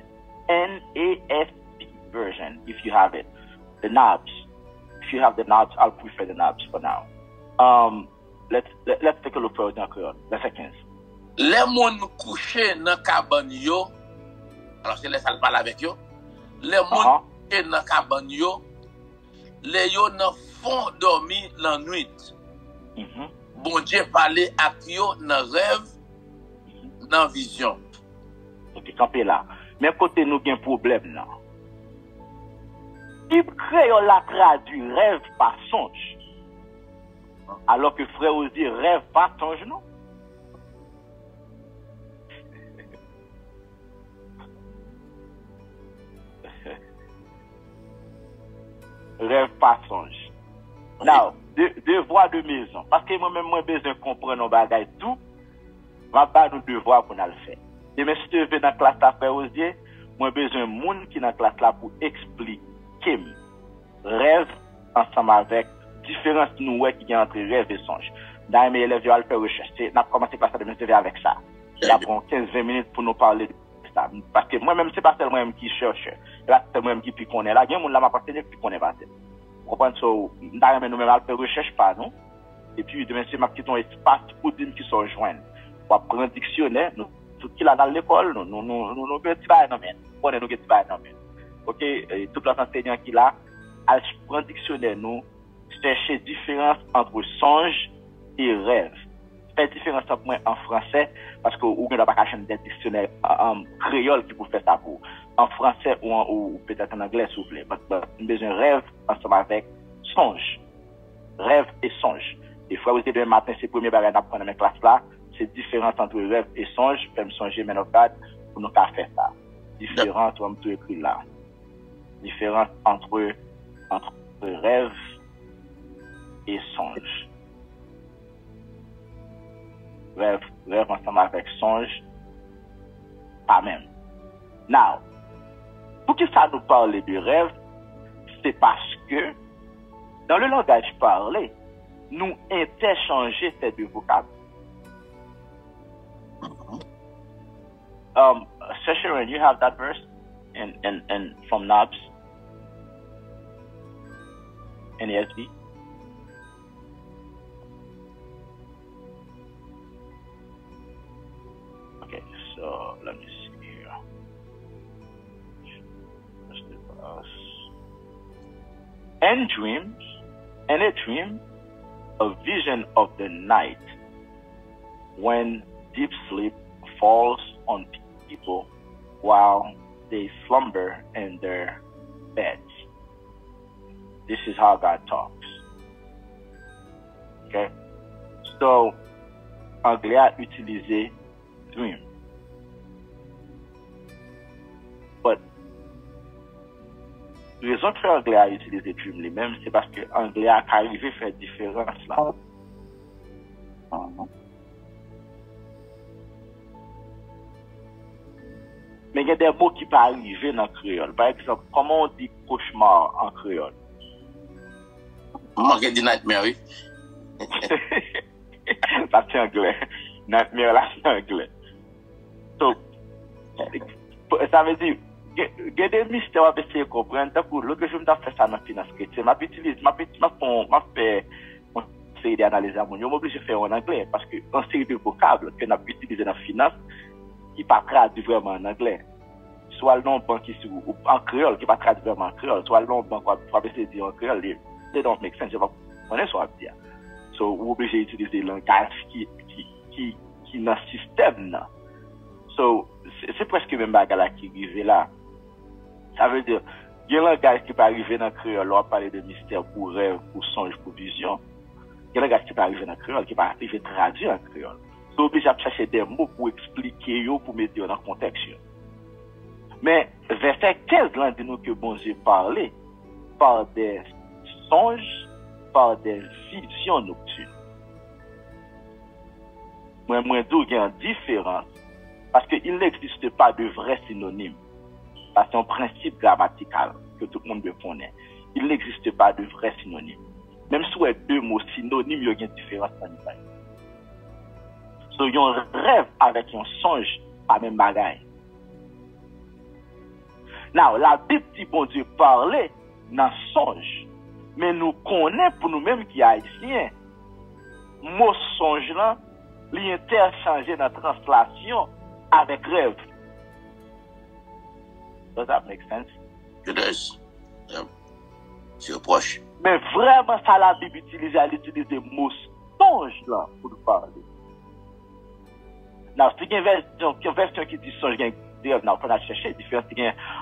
NASB version if you have it. The knobs. If you have the knobs, I'll prefer the knobs for now. Let's take a look for it now, verset 15. Les moun couché dans cabane yo. Alors c'est les ça parle avec yo. Les moun couché dans cabane yo. Les yo nan fond dormi la nuit. Bon Dieu parler ak yo dans rêve, dans vision. Ok, campé là. Mais côté nous gen problème là. Il créole la traduit rêve par songe. Alors que frère Osier rêve par songe non. Rêve pas songe. Now, devoir de maison. Parce que moi-même, moi, besoin de comprendre nos bagages tout. Ma pas nous devoir pour nous le faire. Et mais si tu veux dans la classe là, frère Osier, moi, besoin de monde qui dans la classe là pour expliquer rêve ensemble avec différence nous qui y a entre rêve et songe. Dans mes élèves, ils vont faire recherche. On a commencé par ça de me avec ça. Il y a 15-20 minutes pour nous parler de ça. Parce que moi-même, c'est pas seulement moi qui cherche. Là, c'est moi qui puis connaît. Là, il y a des gens là m'a partagé qui connaît pas. Vous comprenez ça? Dans nous même faire recherche pas nous. Et puis demain c'est ma petite espace pour dire qui se rejoignent. Pour prendre dictionnaire, nous tout qui là dans l'école, nous petit bail non mais. On est nous petit bail non mais. OK, tout l'enseignant qui là, à prendre dictionnaire nous chercher différence entre songe et rêve. Faire différence entre moi en français parce que ou n'a pas cacher des dictionnaires en créole qui pour faire ça pour en français ou peut-être en anglais s'il vous plaît. Nous besoin rêve ensemble avec songe. Rêve et songe. Des fois aussi demain matin c'est premier bagage d'apprendre dans mes classes là, c'est différence entre rêve et songe, même songer mais pour nous faire ça. Différence on peut écrire là. Différence entre rêve et songe. Rêve ensemble avec songe, pas même. Now, pour que ça nous parle de rêve, c'est parce que dans le langage parlé, nous interchangeons ces deux vocables. Sharon, you have that verse in from Knobs, NASB. Okay, so let me see here. And a dream, a vision of the night when deep sleep falls on people while they slumber in their beds. This is how God talks. Okay? So, anglais a utilisé dream. But, raison que l'anglais a utilisé dream lui-même, c'est parce que l'anglais a arrivé à faire différence là. Mais il y a des mots qui peuvent arriver dans le créole. Par exemple, comment on dit cauchemar en créole? Moi, je dis nightmare, oui. Ça, c'est anglais. Nightmare, là, c'est anglais. Donc, ça veut dire, il y a des mystères à essayer de comprendre. L'autre jour, je me fais ça dans la finance chrétienne. Je fais d'analyser à mon niveau, je fais en anglais. Parce que, en série de vocables que nous utilisons dans la finance, qui ne pas traduit vraiment en anglais. Soit le nom banque ou en créole, qui ne pas traduit vraiment en créole, soit le nom banque, on va essayer de dire en créole, they don't make sense, je vais connaître ce qu'on va dire. So, vous obligez d'utiliser le langage qui dans le système. So, c'est presque même bagarre qui arrive là. Ça veut dire, il y a un langage qui peut arriver dans le créole, on va parler de mystère pour rêve, pour songe, pour vision. Il y a un langage qui peut arriver dans le créole, qui peut arriver traduit en créole. Donc, obligé de chercher des mots pour expliquer, pour mettre dans le contexte. Mais, verset 15, là, dit nous que bon Dieu parlait par des songes, par des visions nocturnes. Moi, d'où il y a une différence. Parce qu'il n'existe pas de vrai synonyme. Parce que c'est un principe grammatical que tout le monde connaît. Il n'existe pas de vrai synonyme. Même si les deux mots synonymes, il y a une différence dans les deux. So, il y a un rêve avec un songe, pas même bagaille. Now, la Bible dit bon Dieu parlait dans songe. Mais nous connaissons pour nous-mêmes qui haïtiens, mot songe là, l'interchanger dans la translation avec rêve. Does that make sense? It does. Yeah. C'est proche. Mais vraiment, ça la Bible utilise, elle utilise le mot songe là pour nous parler. Now, si il y a une version qui dit songe, il y a on a cherché la différence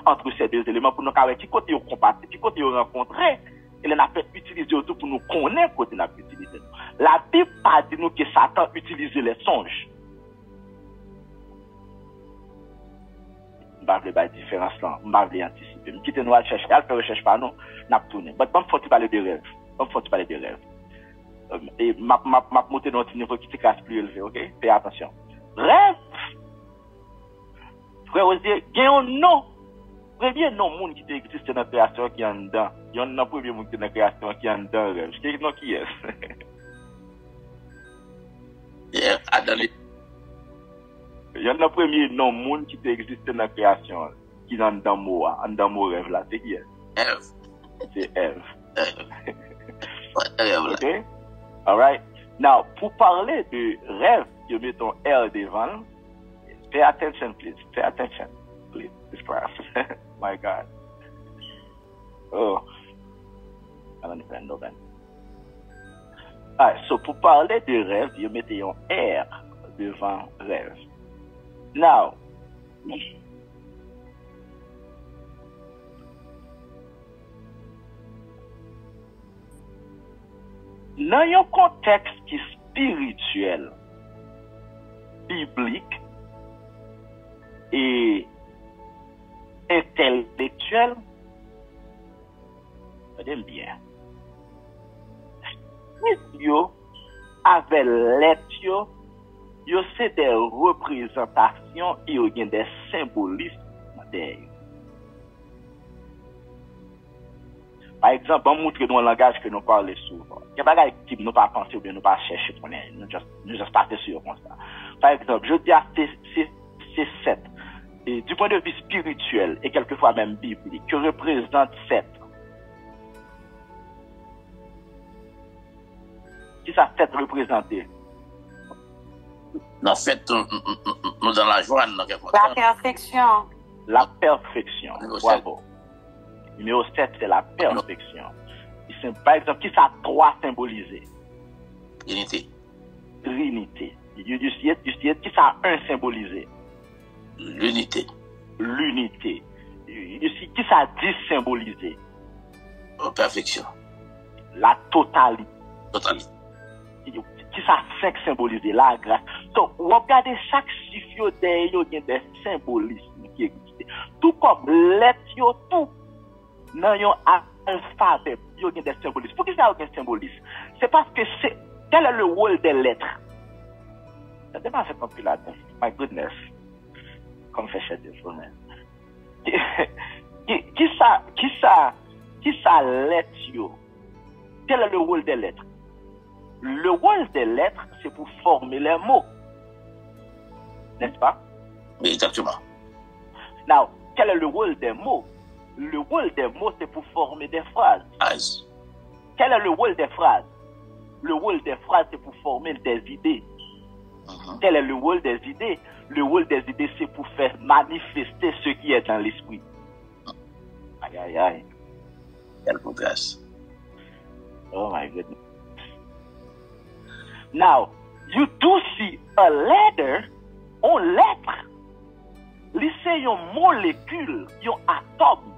entre ces deux éléments pour nous savoir qui côté ils combattent, qui côté ils rencontré, et on a fait utiliser tout pour nous connaître côté on a utilisé. La Bible pas dit nous que Satan utilise les songes. Je ne vais pas la différence là, je ne vais pas anticiper. Je vais nous aller chercher, elle fait recherche par nous, n'a pas tourné. Mais il faut parler de rêve. Il faut parler de rêve. Et je vais monter dans un niveau qui est classe plus élevé, ok? Fais attention. Rêve, frère, vous dites, il y a un nom. Premier nom monde qui existe dans la création qui est en dedans. Il y a un premier monde qui est dans la création qui est en dedans. Je sais pas qui est. Il y a un premier nom monde qui existe dans la création qui est en dedans mon rêve là. C'est qui est? Ève. C'est Ève. Ève. Ok? Alright. Now, pour parler de rêve, je mets ton R devant. Pay attention, please. Pay attention, please. This class. My God. Oh. I don't even know that. Alright, so pour parler de rêve, je mets un R devant rêve. Now, dans un contexte qui est spirituel, biblique et intellectuel, j'aime bien. Yo, avec lettres, yo c'est des représentations et yo gen des symbolismes derrière. Par exemple, on montre nous un langage que nous parlons souvent. Il y a des bagages qui nous pas penser ou bien nous pas chercher pour nous juste passer sur comme ça. Par exemple, je dis à c'est 7. Et du point de vue spirituel et quelquefois même biblique, que représente 7. Qui ça 7 représenté? En fait, nous dans la joie, nous la perfection. La perfection. Bravo. Numéro 7, c'est la perfection. Par exemple, qui ça 3 symbolisé? L'unité. L'unité. Qui ça 1 symbolisé? L'unité. L'unité. Qui ça 10 symbolisé? Perfection. La totalité. Totalité. Qui ça 5 symbolisé? La grâce. Donc, regardez chaque chiffre derrière, il y a des symbolismes qui existent. Tout comme lettres, tout. Dans un alphabet, il y a des symbolismes. Pourquoi ça y a des symbolismes? C'est parce que quel est le rôle des lettres? Ça démarre cette compilation. My goodness. Comme fait chez Dieu, Qui ça lettres? Quel est le rôle des lettres? Le rôle des lettres, c'est pour former les mots. N'est-ce pas? Oui, exactement. Now, quel est le rôle des mots? Le rôle des mots, c'est pour former des phrases. Nice. Quel est le rôle des phrases? Le rôle des phrases, c'est pour former des idées. Quel est le rôle des idées? Le rôle des idées, c'est pour faire manifester ce qui est dans l'esprit. Aïe, aïe, aïe. Quelle progresse. Oh my goodness. Now, you do see a letter, on lettre. c'est une molécule, un atome.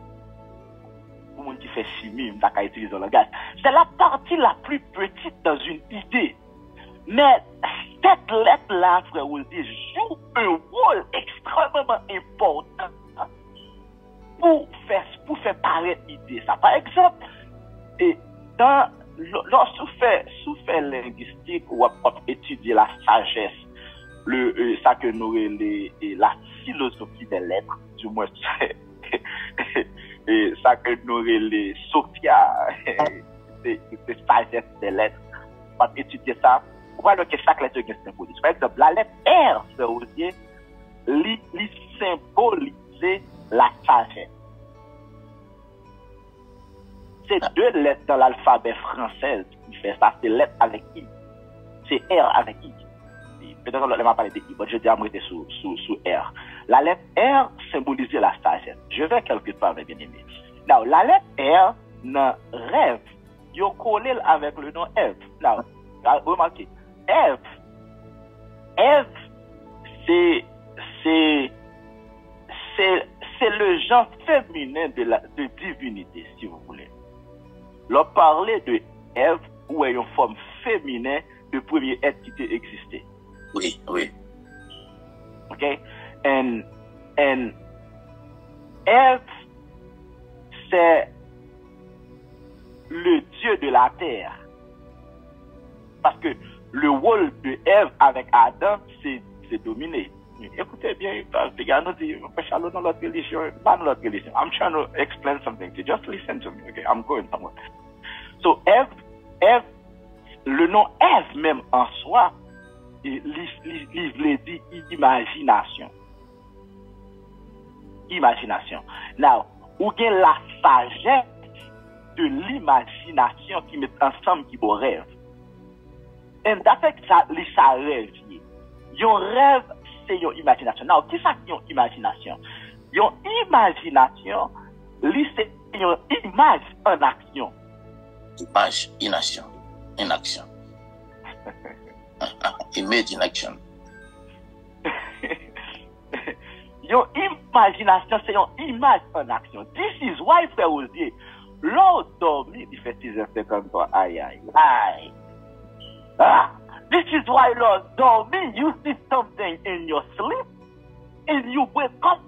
Pour monde qui fait chimie, on va utiliser le langage. C'est la partie la plus petite dans une idée. Mais cette lettre-là, frère Osier, joue un rôle extrêmement important pour faire paraître l'idée. Ça, par exemple, et lorsqu'on fait linguistique ou étudier la sagesse, ça que nous la philosophie des lettres, du moins et ça que nous les Sophia, c'est sagesse des lettres, pour étudier ça, on voit que chaque lettre est symbolisée. Par exemple, la lettre R, c'est aussi symboliser la sagesse. C'est deux lettres dans l'alphabet français qui fait ça, c'est lettre avec I. C'est R avec I. Peut-être qu'on va parler de I, mais je dis à moi sous R. La lettre R symbolise la sagesse. Je vais quelque part, mes bien-aimés. Now, la lettre R, dans rêve, il est collé avec le nom Ève. Now, remarquez, Ève, c'est le genre féminin de divinité, si vous voulez. L'on parlait de Ève, où est une forme féminine de premier être qui existait. Oui, oui. Okay? And Ève, c'est le dieu de la terre. Parce que le rôle de Ève avec Adam, c'est dominer. Écoutez bien, les gars nous disent, dans notre religion, pas dans notre religion. I'm trying to explain something to you. Just listen to me, okay? I'm going somewhere. So, Ève, le nom Ève même en soi, il dit imagination. Imagination. Now, ou bien la sagesse de l'imagination qui met ensemble qui beau rêve. Et d'après ça, les ça rêve. Yon rêve, c'est yon imagination. Now, qui ça qui yon imagination? Yon imagination, c'est yon image en action. Image in action. In action. Image in action. Yon imagination, c'est yon image en action. This is why, frère Osier, l'on dormi, il fait 6h53, aïe. This is why, Lord, dormi, you see something in your sleep, and you wake up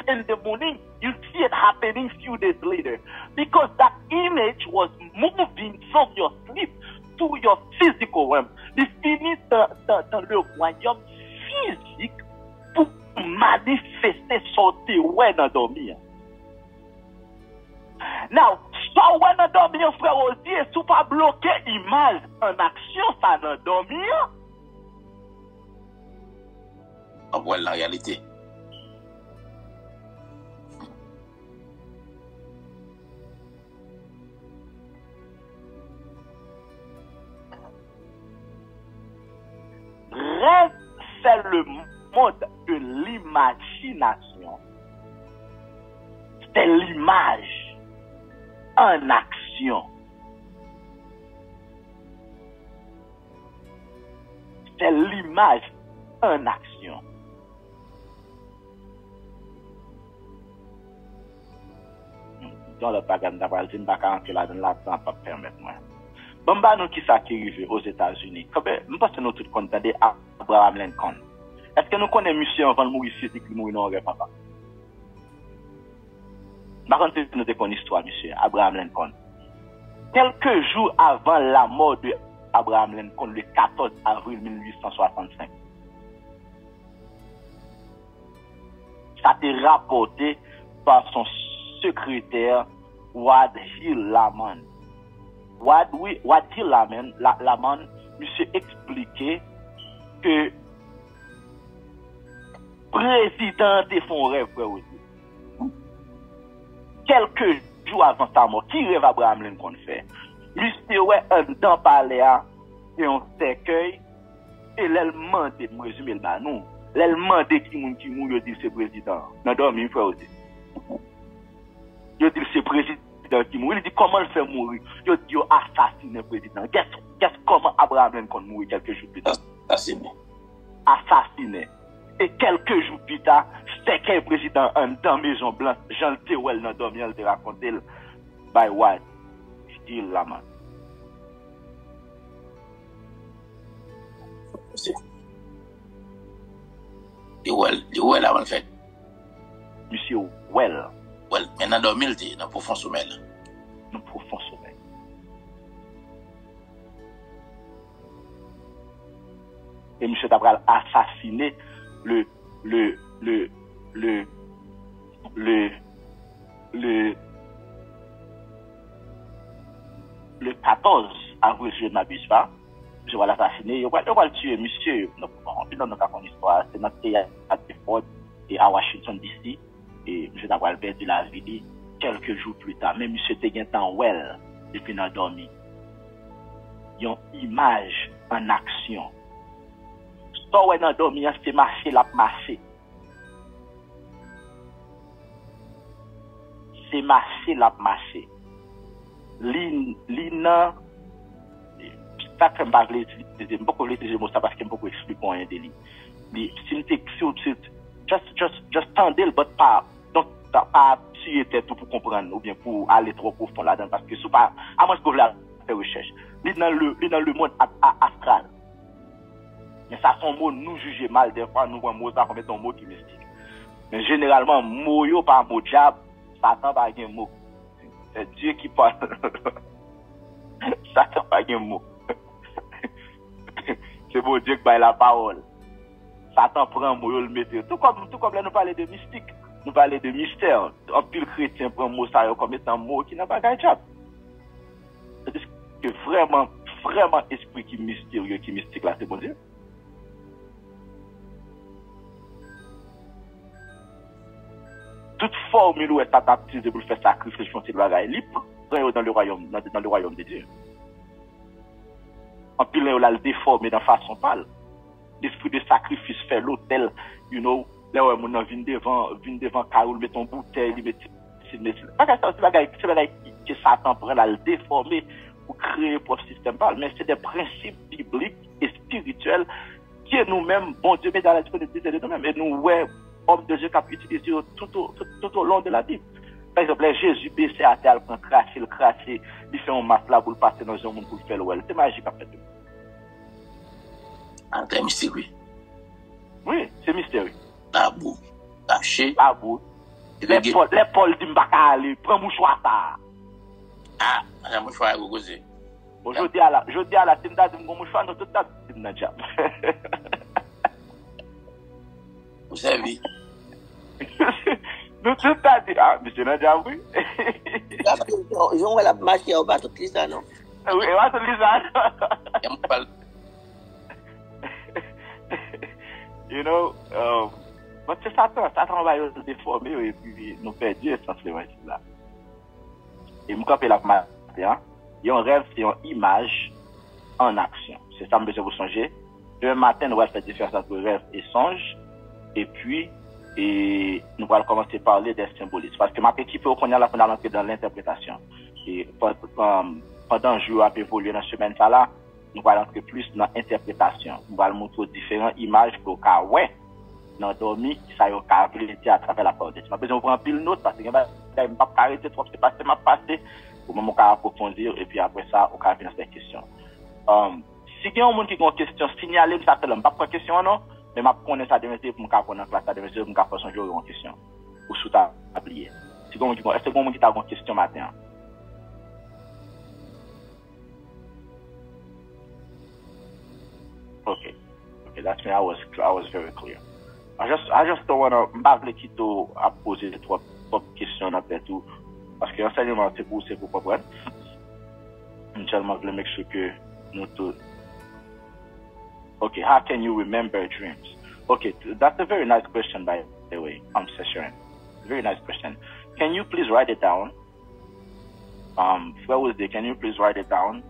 in the morning, you see it happening few days later. Because that image was moving from your sleep to your physical realm. Il finit dans le royaume physique pour manifester sorti ouais dans dormir. Now, so ouais dans dormir, frère Osier, si pas bloquer image en action, ça dans dormir. On voit la réalité. Rêve, c'est le mode de l'imagination. C'est l'image en action. C'est l'image en action. Dans le bagage d'avoir dit, pas qu'entrer là dans là-dedans, pas permettre moi. Bon, bah, nous, qui ça qui arrive aux États-Unis? Nous pense que nous tous connaissons Abraham Lincoln. Est-ce que nous connaissons monsieur avant de mourir physique, il mourit non, papa? Par contre, nous connaissons l'histoire, monsieur, Abraham Lincoln. Quelques jours avant la mort de Abraham Lincoln, le 14 avril 1865, ça a été rapporté par son secrétaire Ward Hill Lamon. Ward Hill Lamon, monsieur expliquait que président de son rêve, frère aussi. Quelques jours avant sa mort, qui rêve Abraham Lincoln fait? Monsieur, ouais, un temps parler à un cercueil, et l'allemand de me résumer le banon. L'allemand de qui mou, il dit c'est président. Non, dormi, frère aussi. Il dit c'est président qui mourit. Il dit comment le fait mourir? Il dit assassiné le président. Qu'est-ce comment Abraham Lincoln mourit quelques jours plus tard? Assassiné. Assassiné. Et quelques jours plus tard, c'est qu'un président dans Maison Blanche, Jean Théouel dans dormi, elle te raconte by what? Still la man. Well avant fait. Monsieur Well. Well, maintenant dormi il était dans profond sommeil. Dans profond sommeil. Et monsieur Tabral assassiné le 14 avril, je ne m'abuse pas. Je vais l'assassiner, je vais le tuer, monsieur. Nous avons une histoire, c'est notre théâtre et à Washington DC. Et monsieur Tabral perdu la vie quelques jours plus tard. Mais monsieur était en well depuis qu'il a dormi. Il y a une image en action. So when on dormi, c'est marcher la marcher. C'est marcher la marcher. Lina ça que me parler c'est beaucoup les mots ça parce que beaucoup explique pour un délit. Just tendez le but pas donc pas si était tout pour comprendre ou bien pour aller trop profond là-dedans parce que c'est pas à moins que vous voulez faire recherche. Dans le monde astral. Mais ça, son mot, nous juger mal, des fois, nous voyons mot ça comme étant un mot qui est mystique. Mais généralement, mot yo par mot diable, Satan pas un mot. C'est Dieu qui parle. Satan pas un mot. C'est bon Dieu qui parle la parole. Satan prend un mot, il le met. Tout comme là, nous parlons de mystique, nous parlons de mystère. Un pile chrétien prend un mot ça comme étant un mot qui n'a pas de diable. C'est-à-dire que vraiment esprit qui est mystérieux, qui est mystique là, c'est bon Dieu. Toute formule où est adaptée pour faire sacrifice, je pense que c'est libre dans le royaume de Dieu. En pile, on l'a déformé de façon pâle. L'esprit de sacrifice fait l'autel, là où on vient devant Kaoul, met ton bouteille, c'est que Satan prend à le déformer pour créer un propre système pâle. Mais c'est des principes bibliques et spirituels qui nous-mêmes, bon Dieu, met dans la disponibilité de nous-mêmes. Et nous, homme de Dieu qui a utilisé tout au long de la Bible. Par exemple, Jésus baissé à terre, il cracher, il fait un masque là pour le passer dans un monde pour le faire l'ouel. C'est magique en fait. C'est mystérieux. Oui, c'est mystérieux. Tabou, caché. Tabou. Les Paul disent aller, prends mouchoir ça. Ah, un mouchoir vous causer. Bon, je dis à la team d'Adim, mon mouchoir, nous tout à team d'Adjab. Vous savez. Nous tout à dit, ah, monsieur Nadia, oui. Ils ont la marché au bateau de Lisa, non? Oui, au bateau de Lisa. You know, c'est Satan va nous déformer et puis nous perdre essentiellement là. Et me camper la matin, il y a un rêve, c'est une image en action. C'est ça que vous songez. Un matin, nous allons faire différence entre rêve et songe. Et puis, nous allons commencer à parler des symbolismes. Parce que ma petite peu, on a l'entrée dans l'interprétation. Et pendant le jour à évoluer dans la semaine, ça là, nous allons entrer plus dans l'interprétation. Nous allons montrer différentes images pour qu'à dans dormi, ça y est à travers la parole de Dieu. Je vais prendre pile note parce que je ne vais pas arrêter trop, c'est pas passé. Au moment où on va approfondir, et puis après ça, on va venir dans cette question. Si il y a un monde qui a une question, signalez-moi ça, je ne vais pas prendre question, non? Mais je connais ça demain, pour me faire en classe, demain, pour me faire son jour en question. Ou sous ta tablier. Est-ce que quelqu'un qui a une question matin? Okay, that's me. I was very clear. I just don't want to m'bavle Kito à poser trois questions après tout. Parce que l'enseignement, c'est pour comprendre. Seulement, je veux make sure que nous tous. Okay, how can you remember dreams? Okay, that's a very nice question, by the way, Sharon. Very nice question. Can you please write it down? Wednesday, can you please write it down?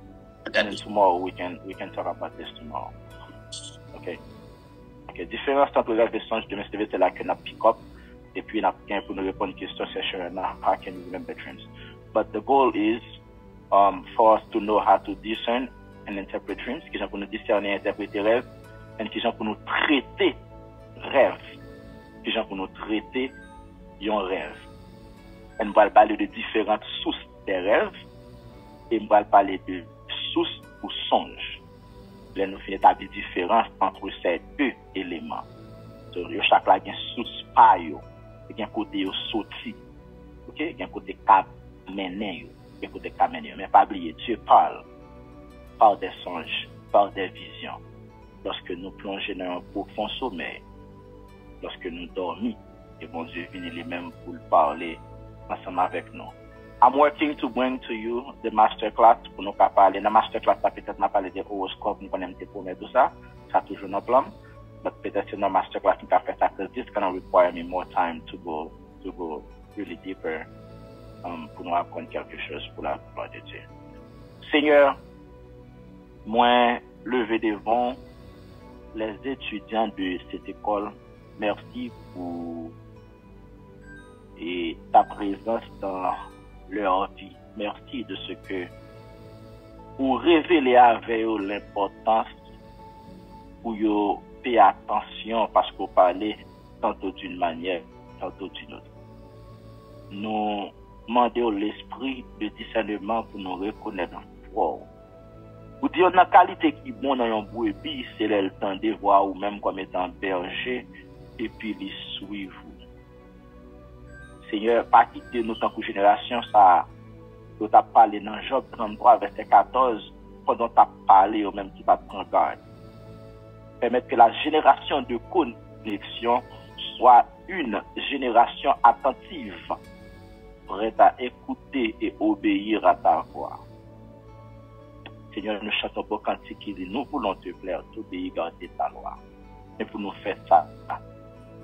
And then tomorrow we can talk about this tomorrow. Okay. Différence entre rêve et songe, demain c'est là que nous pick up et puis nous pour nous répondre aux questions c'est Sharon. How can you remember dreams? But the goal is for us to know how to discern and interpret dreams, qui sont pour nous discerner et interpréter rêve, et qui sont pour nous traiter rêve. qui gens pour nous traiter un rêve. Et nous allons parler de différentes sources des rêves et nous allons parler de sources ou songes. Là, nous faisons établir la différence entre ces deux éléments. Donc, chaque là, il y a une source par il y a un côté sorti, ok, il y a un côté mené, il y a un côté mené. Mais pas oublier, Dieu parle par des songes, par des visions. Lorsque nous plongeons dans un profond sommeil, lorsque nous dormons, et bon Dieu vient lui-même pour parler ensemble avec nous. I'm working to bring to you the masterclass pour nous parler. Dans la masterclass, peut-être nous parler des horoscopes, nous connaissons tout ça, ça toujours nos plans. But peut-être dans la masterclass, nous avons fait ça, because this gonna require me more time to go really deeper pour nous apprendre quelque chose pour la gloire de Dieu. Seigneur, moi, levé devant les étudiants de cette école, merci pour ta présence dans leur vie. Merci de ce que vous révélez avec eux l'importance pour vous payer attention parce que vous parlez tantôt d'une manière, tantôt d'une autre. Nous demandons l'esprit de discernement pour nous reconnaître fort. Vous dites, on a qualité qui est bonne dans un brebis, c'est le temps de voir ou même comme étant berger et puis les suivre. Seigneur, pas quitter nous tant que génération, ça, tu as parlé dans Job 33, verset 14, pendant que tu as parlé au même qui va prendre garde. Permettre que la génération de connexion soit une génération attentive, prête à écouter et obéir à ta voix. Seigneur, nous chantons pour cantique qui dit, nous voulons te plaire, t'obéir, garder ta loi. Mais pour nous faire ça,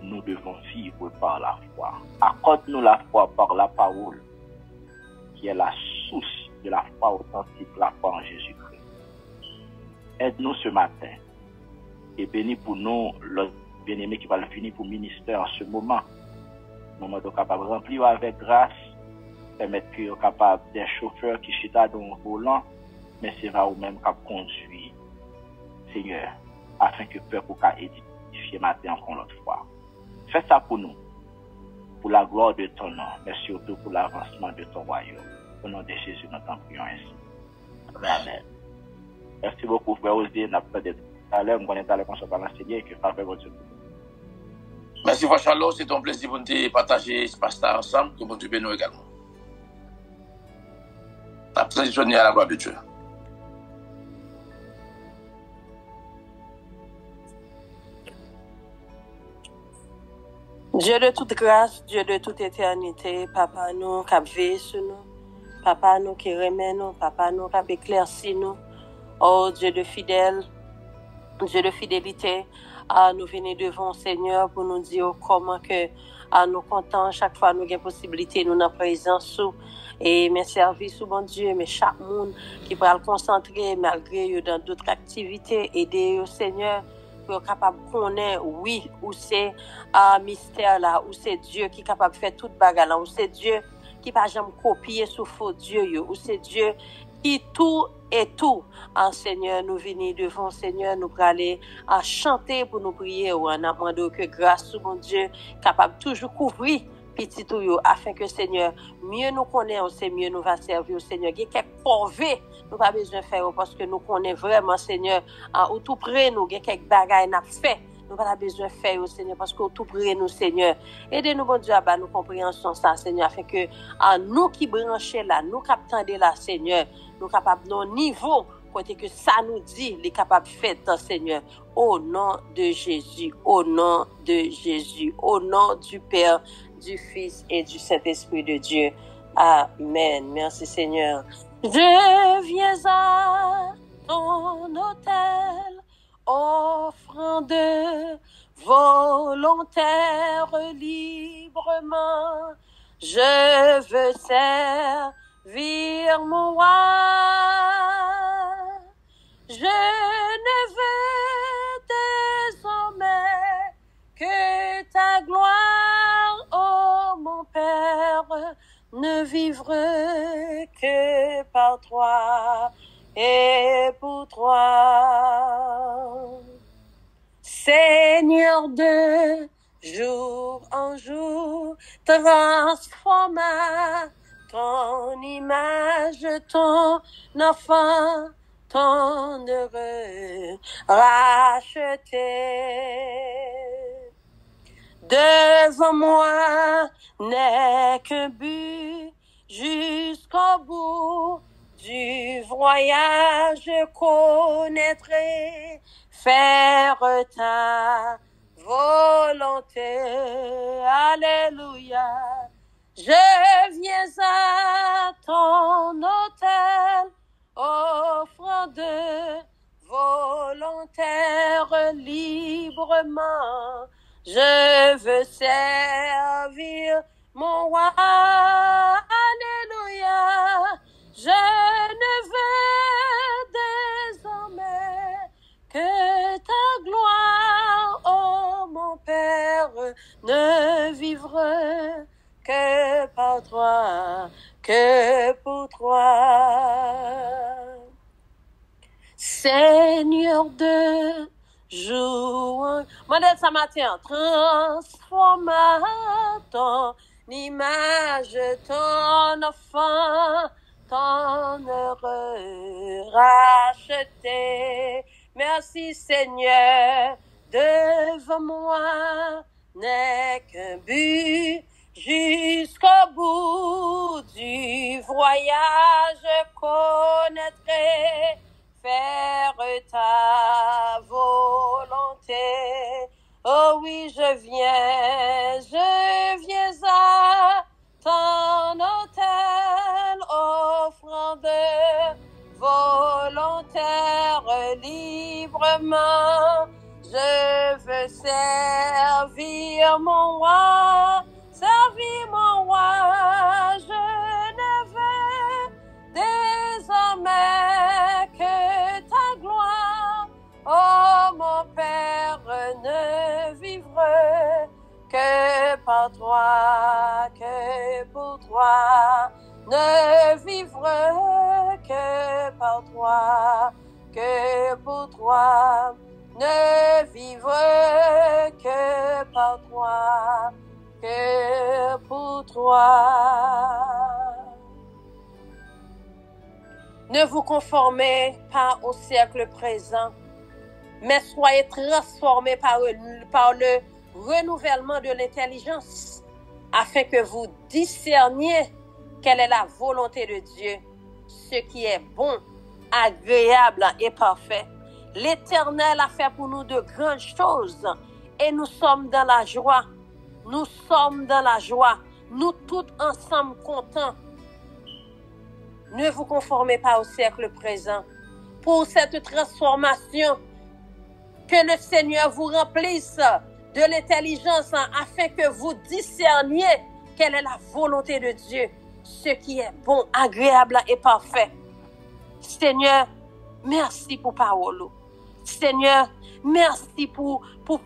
nous devons vivre par la foi. Accorde-nous la foi par la parole, qui est la source de la foi authentique, la foi en Jésus-Christ. Aide-nous ce matin et bénis pour nous le bien-aimé qui va le finir pour ministère en ce moment. Moment de capable de remplir avec grâce, permettre que capable des chauffeurs qui chita dans le volant, mais c'est va ou même qui conduit, Seigneur, afin que peuple puisse édifier matin encore l'autre fois. Fais ça pour nous, pour la gloire de ton nom, mais surtout pour l'avancement de ton royaume. Au nom de Jésus, nous t'en prions ainsi. Amen. Merci beaucoup, frère Osier. N'a pas d'être à l'heure, on est allé qu'on soit l'enseigner et que faveur votre Dieu. Merci, frère Charles. C'est un plaisir pour nous partager ce pasteur ensemble, que bon Dieu bénisse nous également. La transitionné à la gloire de Dieu. Dieu de toute grâce, Dieu de toute éternité, Papa nous qui veille sur nous, Papa nous qui remet nous, Papa nous qui éclaircit nous, oh Dieu de fidèle, Dieu de fidélité, nous venons devant Seigneur pour nous dire comment que nous comptons chaque fois nous avons possibilité nous dans présence et mes services bon Dieu, mais chaque monde qui va le concentrer malgré dans d'autres activités, aider au Seigneur pour capable connaître oui où c'est un mystère là où c'est Dieu qui est capable de faire toute bagarre là où c'est Dieu qui pas jamais copier sous faux Dieu où c'est Dieu qui tout et tout en Seigneur nous venir devant Seigneur nous aller à chanter pour nous prier ou en demandant que grâce au bon Dieu capable toujours couvrir petit tout yo afin que Seigneur mieux nous connaît c'est mieux nous va servir au Seigneur il y a quelques corvées nous pas besoin faire parce que nous connaît vraiment Seigneur au tout près nous il y a quelques bagages n'a fait nous pas besoin faire au Seigneur parce que tout près nous Seigneur aidez-nous bon Dieu à nous compréhension ça Seigneur afin que nous qui brancher là nous captender là Seigneur nous capable non niveau côté que ça nous dit les capables faire Seigneur au nom de Jésus au nom de Jésus au nom du Père du Fils et du Saint-Esprit de Dieu. Amen. Merci Seigneur. Je viens à ton autel, offrande volontaire librement. Je veux servir mon roi. Je ne veux désormais que ta gloire. Oh mon Père, ne vivre que par toi et pour toi. Seigneur de jour en jour, transforma ton image, ton enfant, ton heureux racheté. Devant moi n'est qu'un but jusqu'au bout du voyage, je connaîtrai, faire ta volonté. Alléluia. Je viens à ton autel, offrant de volontaire librement. Je veux servir mon roi. Alléluia. Je ne veux désormais que ta gloire, oh mon Père, ne vivre que par toi, que pour toi. Seigneur de jour, modèle ce matin, transforma ton image, ton enfant, ton heureux racheté. Merci Seigneur, devant moi n'est qu'un but jusqu'au bout du voyage, je connaîtrai, faire ta volonté. Oh oui, je viens à ton autel, offrant de volontaire librement. Je veux servir mon roi, servir mon roi. Je ne veux désormais que ta gloire, oh mon Père, ne vivre que par toi, que pour toi, ne vivre que par toi, que pour toi, ne vivre que par toi, que pour toi. Ne vous conformez pas au siècle présent, mais soyez transformés par le renouvellement de l'intelligence, afin que vous discerniez quelle est la volonté de Dieu, ce qui est bon, agréable et parfait. L'Éternel a fait pour nous de grandes choses et nous sommes dans la joie. Nous sommes dans la joie. Nous tous ensemble contents. Ne vous conformez pas au siècle présent. Pour cette transformation, que le Seigneur vous remplisse de l'intelligence afin que vous discerniez quelle est la volonté de Dieu, ce qui est bon, agréable et parfait. Seigneur, merci pour parole. Seigneur, merci pour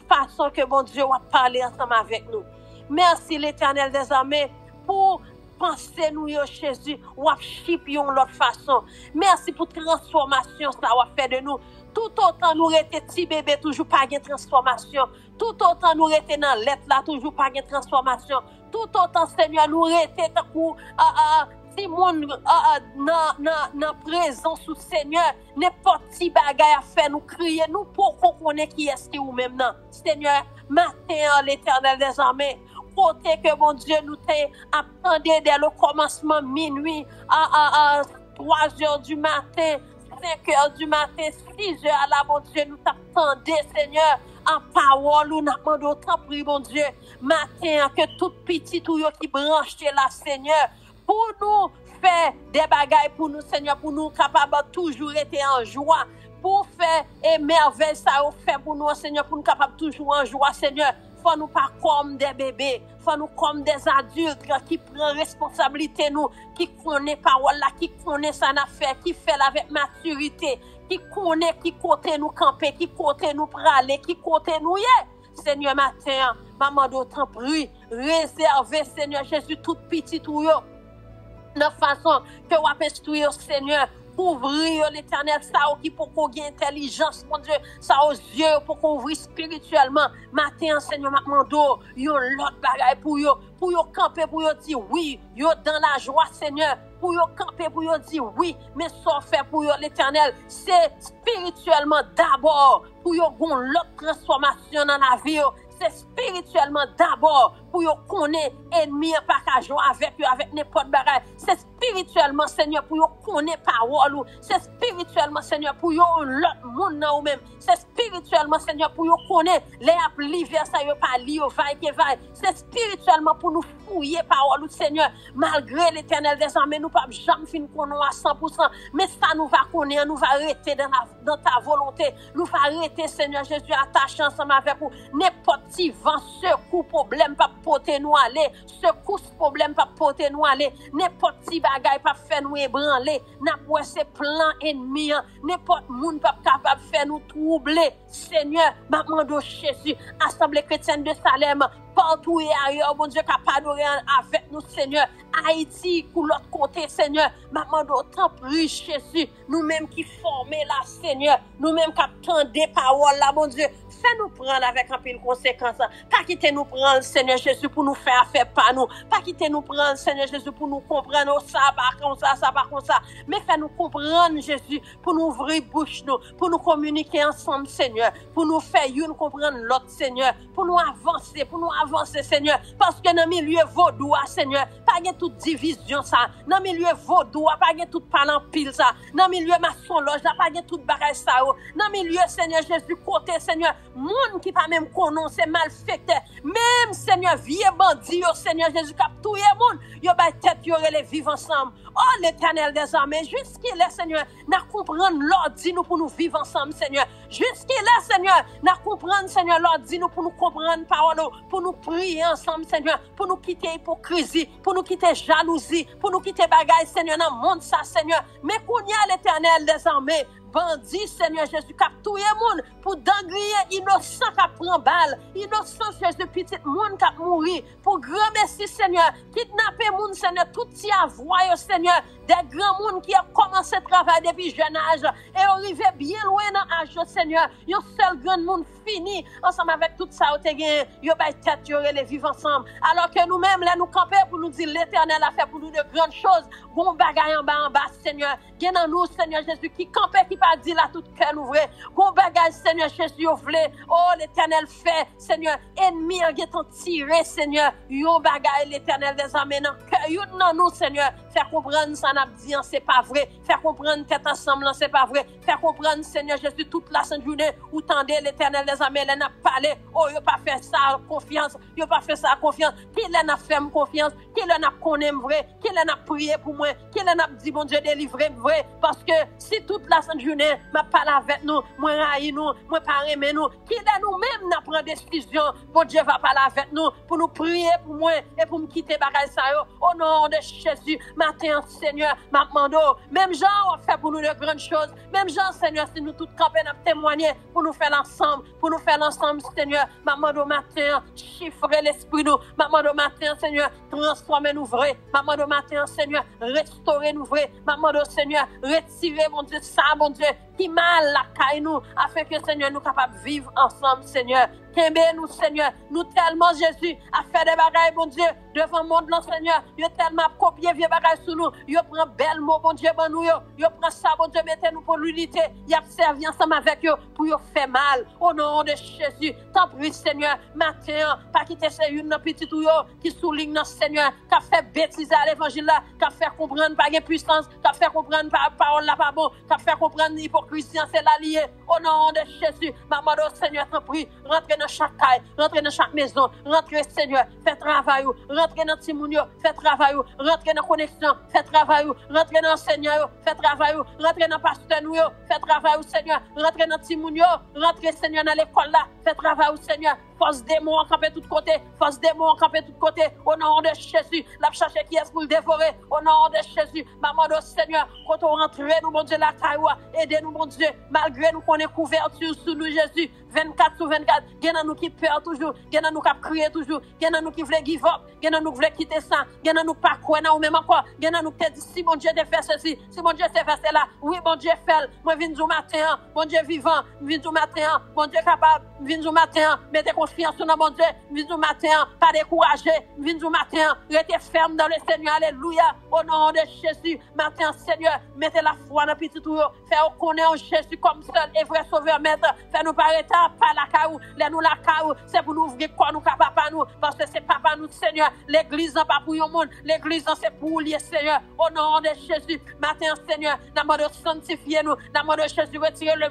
façon que mon Dieu va parler ensemble avec nous. Merci l'Éternel des armées pour penser nous Jésus ou chipion l'autre façon. Merci pour transformation ça va faire de nous. Tout autant nous étions petits bébés toujours pas de transformation. Tout autant nous étions dans l'être là toujours pas de transformation. Tout autant Seigneur nous étions pour si moun dans présence du Seigneur n'importe qui bagaille à faire nous crier nous pour qu'on connaisse qui est-ce ou même non. Seigneur, matin l'Éternel des armées côté que mon Dieu nous attendait dès le commencement minuit à 3h du matin 5h du matin 6h à la mon Dieu nous t'attendait Seigneur en parole nous demandons autant prier mon Dieu matin que tout petit tout qui branche là Seigneur pour nous faire des bagailles pour nous Seigneur pour nous capables toujours être en joie pour faire émerveille ça au fait pour nous Seigneur pour nous capables toujours en joie Seigneur. Faut nous pas comme des bébés, faut nous comme des adultes qui prennent responsabilité nous, qui connaît parole là, qui connaît sa affaire, qui fait avec maturité, qui connaît qui côté nous camper, qui côté nous praler, qui côté nous y. Seigneur matin, maman d'autant prie, réservez Seigneur Jésus tout petit tout yo. De façon que vous instruire Seigneur couvrir l'Éternel, ça qui pour qu'on ait intelligence, mon Dieu, ça aux yeux, pour qu'on ouvre spirituellement. Matin, Seigneur, m'amando, yon l'autre bagaille pour yo camper, pour yo dire oui, yo dans la joie, Seigneur, pour yo camper, pour yo dire oui, mais ça fait pour yo l'Éternel, c'est spirituellement d'abord, pour yo gon l'autre transformation dans la vie, c'est spirituellement d'abord, pour yo connaître ennemi pas qu'à jouer avec eux, avec n'importe bagaille. C'est spirituellement, Seigneur, pour yo connaître parole ou. C'est spirituellement, Seigneur, pour yo l'autre monde nan ou même. C'est spirituellement, Seigneur, pour yo connaître les applis vers ça yo pas li yo vaille que vaille. C'est spirituellement pour nous fouiller parole ou Seigneur, malgré l'Éternel des armées, nous pas jamais fin connaître à 100%, mais ça nous va connaître, nous va arrêter dans ta volonté. Nous va arrêter, Seigneur Jésus, attaché ensemble avec vous. N'importe petit vent, secours, problème, pas porter nous aller, secousse problème pas porter nous aller, n'importe petit bagaille pas faire nous ébranler, n'importe ces plans ennemis, n'importe monde pas capable faire nous troubler. Seigneur, maman de Jésus, assemblée chrétienne de Salem, partout et ailleurs, bon Dieu, capable d'adorer avec nous, Seigneur. Haïti, pour l'autre côté, Seigneur, maman d'autant prie, Jésus, nous-mêmes qui formons là, Seigneur, nous-mêmes qui attendons des paroles là, bon Dieu, fais-nous prendre avec un peu de conséquences. Pas quitter nous prendre, Seigneur Jésus, pour nous faire par nous. Pas quitter nous prendre, Seigneur Jésus, pour nous comprendre ça, par comme ça. Mais fais-nous comprendre, Jésus, pour nous ouvrir bouche, nous, pour nous communiquer ensemble, Seigneur, pour nous faire une comprendre l'autre, Seigneur, pour nous avancer, Seigneur, parce que dans le milieu vaudou, Seigneur, pas de toute division, ça, dans le milieu vaudou, pas de toute parlant pile, ça, dans le milieu maçon loge, pas de toute bagaille, ça, dans le milieu, Seigneur Jésus, côté, Seigneur, monde qui pas même connaît, c'est malfaiteur, même, Seigneur, vieux bandit, Seigneur Jésus, cap tout le monde, yo ba tête, yo les vivre ensemble, oh, l'Éternel des armées, jusqu'il est, Seigneur, n'a comprendre l'ordre, nous pour nous vivre ensemble, Seigneur, jusqu'il est, Seigneur, n'a comprendre, Seigneur, l'ordre, nous pour nous comprendre parole, pour nous prier ensemble, Seigneur, pour nous quitter hypocrisie, pour nous quitter jalousie, pour nous quitter bagaille, Seigneur, dans le monde, ça, Seigneur, mais qu'on y a l'Éternel des armées, bandit, Seigneur Jésus, cap tout le monde, pour d'angrier innocent qui prend balle, innocent, Jésus, petit monde qui mourir, pour grand merci, Seigneur, kidnapper monde, Seigneur, tout y avoir, Seigneur, des grands monde qui a commencé à travailler depuis jeune âge, et arrivé bien loin dans l'âge, Seigneur, un seul grand monde fini, ensemble avec tout ça, yo bay tête, yo les vivre ensemble, alors que nous-mêmes, là, nous camper pour nous dire, l'Éternel a fait pour nous de grandes choses, bon bagaille en bas, Seigneur, gain dans nous, Seigneur Jésus, qui campait, qui pas dit là tout cœur ouvré, bon bagage, Seigneur Jésus, ouvré, oh, l'Éternel fait, Seigneur, ennemi en guettant tiré, Seigneur, yo bagage, l'Éternel des armées, dans cœur, yo dans nous, Seigneur, faire comprendre, ça n'a dit, c'est pas vrai, faire comprendre, tête ensemble, c'est pas vrai, faire comprendre, Seigneur Jésus, toute la sainte journée, où tendez l'Éternel des armées, elle n'a pas parlé, oh, yo pas fait ça confiance, yo pas fait ça confiance, qui l'en a fait confiance, qui l'en a connaît vrai, qui l'en a prié pour moi, qui l'en a dit, bon Dieu, délivré vrai, parce que si toute la sainte journée, m'a parlé avec nous, moi raï nous, moi pas aimer nous, qui là nous-mêmes n'a prend décision, bon Dieu va parler avec nous, pour nous prier pour moi, et pour me quitter bagaille ça yo, au nom de Jésus, matin, Seigneur, m'a demandé, même Jean a fait pour nous de grandes choses, même Jean, Seigneur, si nous tous campés, n'a témoigné, pour nous faire l'ensemble, Seigneur, m'a demandé matin, chiffrer l'esprit nous, m'a demandé matin, Seigneur, transformer nous vrai, m'a demandé matin, Seigneur, restaurer nous vrai, m'a demandé, Seigneur, retirer, mon Dieu, ça, mon Dieu, qui mal la caille nous, afin que, Seigneur, nous capables de vivre ensemble, Seigneur. Kembe nous, Seigneur, nous tellement, Jésus, à faire des bagailles, bon Dieu, devant le monde, Seigneur, yo tellement copier vieux bagailles sur nous, yo prend bel mot, bon Dieu, bon nous, yo prend ça, bon Dieu, mettez-nous pour l'unité, y a servi ensemble avec eux, pour yo faire mal, au nom de Jésus, t'en prie, Seigneur, matin, pas quitter ces une petite ou yo, qui souligne, non, Seigneur, qui a fait bêtiser à l'évangile là, qui a fait comprendre par une puissance, qui a fait comprendre par parole là, pas bon, qui a fait comprendre l'hypocrisie, c'est la liée, au nom de Jésus, maman, Seigneur, t'en prie, rentrez dans chaque caille, rentrez dans chaque maison, rentrez, Seigneur, faites travail, rentrez dans Timounio, faites travail, rentrez dans connexion, faites travail, rentrez dans Seigneur, faites travail, rentrez dans pasteur, faites travail, Seigneur, rentrez dans Timounio, rentrez, Seigneur, dans l'école là, faites travail, Seigneur, force démon en camper de tous côtés, force démon en camper de tous côtés, au nom de Jésus, la chercher qui est pour le dévorer, au nom de Jésus, maman de Seigneur, quand on rentre, nous, mon Dieu, la caille, aidez-nous nous, bon Dieu, malgré nous qu'on est couverture sous nous, Jésus, 24 sur 24, il y en a nous qui peur toujours, il y en a nous qui crier toujours, il y en a nous qui veulent give up, il y en a nous qui veulent quitter ça, il y en a nous pas quoi, ou même encore, il y en a nous qui disent, si mon Dieu te fait ceci, si mon Dieu te fait cela, oui, bon Dieu fait, moi viens du matin, bon Dieu vivant, viens du matin, bon Dieu capable, viens du matin, mettez confiance dans mon Dieu, viens du matin, pas décourager, viens du matin, restez ferme dans le Seigneur, alléluia, au nom de Jésus, matin, Seigneur, mettez la foi dans le petit tour, faites connaître Jésus comme seul et vrai sauveur, maître, faites-nous paraître pas la caou, laisse-nous la caou, c'est pour nous ouvrir quoi nous capable pas nous, parce que c'est papa nous, Seigneur, l'église n'est pas pour le monde, l'église c'est pour lui, Seigneur, au nom de Jésus, matin, Seigneur, dans le de sanctifier nous, dans le de Jésus, retirez le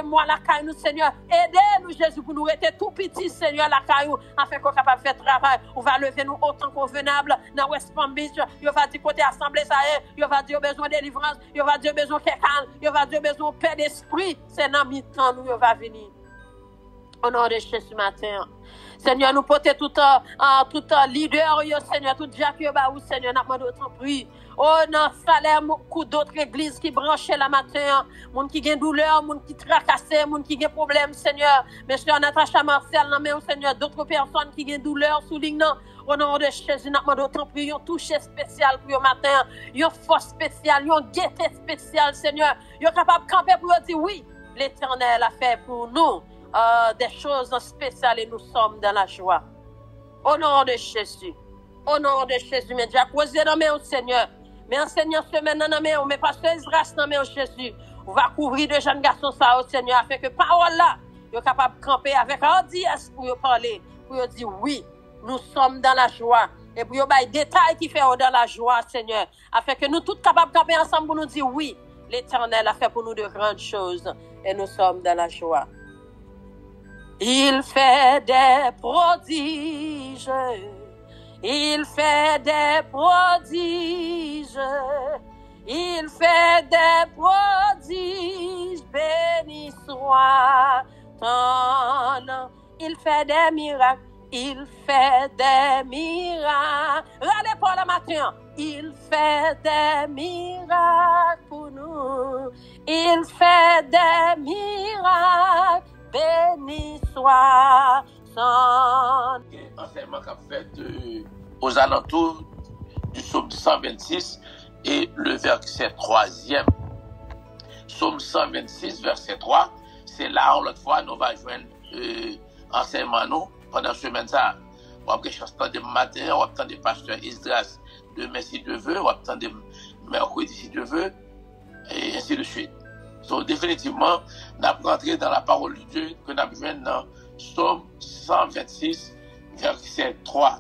moi, la caille nous, Seigneur, aidez-nous, Jésus, pour nous rester tout petit, Seigneur, la caille, afin qu'on soit capable de faire travail, on va lever nous autant convenable, dans West Palm Beach, il va dire côté assemblée, ça est, il va dire besoin de délivrance, il va dire besoin de calme, il va dire besoin de paix d'esprit, c'est dans mi-temps, nous, il va venir. Au nom de Jésus matin. Seigneur, nous portons tout leader, Seigneur, tout Jacques, Seigneur, nous demandons autant prix. Oh, non, salaire, beaucoup d'autres églises qui branchent la matin, monde qui ont douleur, monde qui tracassé, monde qui ont problème, Seigneur. Monsieur Natacha Marcel, mais Seigneur, d'autres personnes qui ont douleur, soulignant. Au nom de Jésus, nous demandons autant prix, un toucher spécial pour le matin, une force spéciale, une gaieté spéciale, Seigneur. Ils sont capables de camper pour dire oui, l'Éternel a fait pour nous. Des choses spéciales et nous sommes dans la joie. Au nom de Jésus. Au nom de Jésus. Mais Dieu, posez dans mes Seigneur. Mais enseignant semaine dans mes mais pasteur Israël dans mes Jésus. On va couvrir de jeunes garçons ça au Seigneur afin que parole là, ils capable de camper avec audience pour parler, pour dire oui, nous sommes dans la joie. Et pour y détails qui fait dans la joie, Seigneur, afin que nous tous capables de camper ensemble pour nous dire oui, l'Éternel a fait pour nous de grandes choses et nous sommes dans la joie. Il fait des prodiges, il fait des prodiges, il fait des prodiges, béni soit ton nom. Il fait des miracles, il fait des miracles. Regardez pour le matin, il fait des miracles pour nous, il fait des miracles. Béni soit son. Enseignement qu'a fait aux alentours du psaume 126 et le verset 3e. Psaume 126, verset 3, c'est là où l'autre fois nous va joindre enseignement nous pendant ce semaine ça. On va avoir chance de matin, on va attendre le pasteur Isdras demain si Dieu veut, on va attendre mercredi si Dieu veut, et ainsi de suite. Donc, définitivement, nous avons rentré dans la parole de Dieu que nous avons joué dans Psaume 126, verset 3.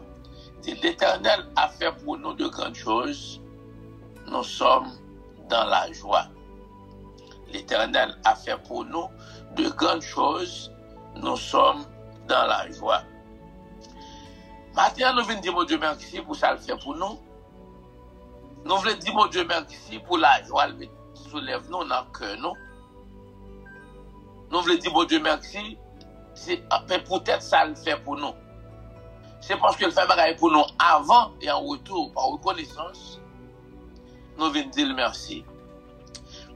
L'Éternel a fait pour nous de grandes choses, nous sommes dans la joie. L'Éternel a fait pour nous de grandes choses, nous sommes dans la joie. Maintenant, nous venons dire, mon Dieu, merci pour ça le fait pour nous. Nous voulons dire, mon Dieu, merci pour la joie. Soulève-nous dans le cœur, nous. Nous voulons dire, bon Dieu, merci. C'est peut-être ça le fait pour nous. C'est parce que le fait bagaille pour nous avant et en retour, par reconnaissance, nous venons dire merci.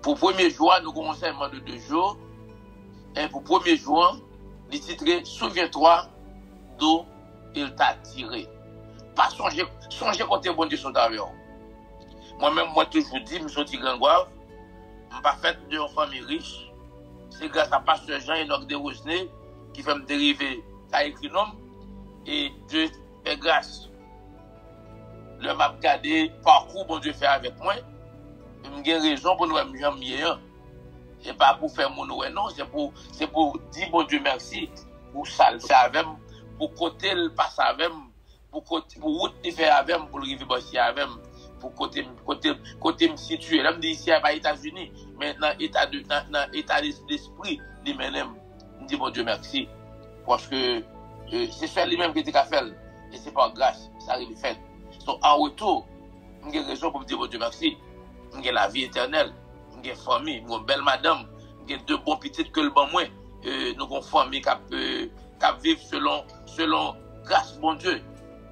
Pour premier jour, nous commençons un de 2 jours. Et pour premier jour, le titre « Souviens-toi d'où il t'a tiré ». Pas songer côté bon Dieu sont avec. Moi-même, moi toujours dit, je suis Grangoire. Je ne suis pas fait d'une famille riche. C'est grâce à pasteur Jean-Enoch de Rosnay qui fait me dériver à écrit nom. Et Dieu fait grâce. Le m'a regardé parcours bon Dieu fait avec moi. J'ai raison pour nous aimer mieux. Et pas pour faire mon noué, non. C'est pour dire bon Dieu merci. Pour ça le faire avec moi. Pour côté le passer avec moi. Pour route le faire avec moi. Pour le river bosser avec moi. Pour côté me situer. Là, me dit ici à États-Unis, mais dans l'état d'esprit, il me dit, bon Dieu, merci. Parce que c'est ça lui-même qui a fait. Et c'est pas grâce, ça arrive fait. Donc, en retour, j'ai raison pour me dire, bon Dieu, merci. J'ai la vie éternelle, j'ai famille, j'ai une belle madame, j'ai 2 bons petites que le bon moins. Nous avons une famille qui vivent selon grâce, bon Dieu.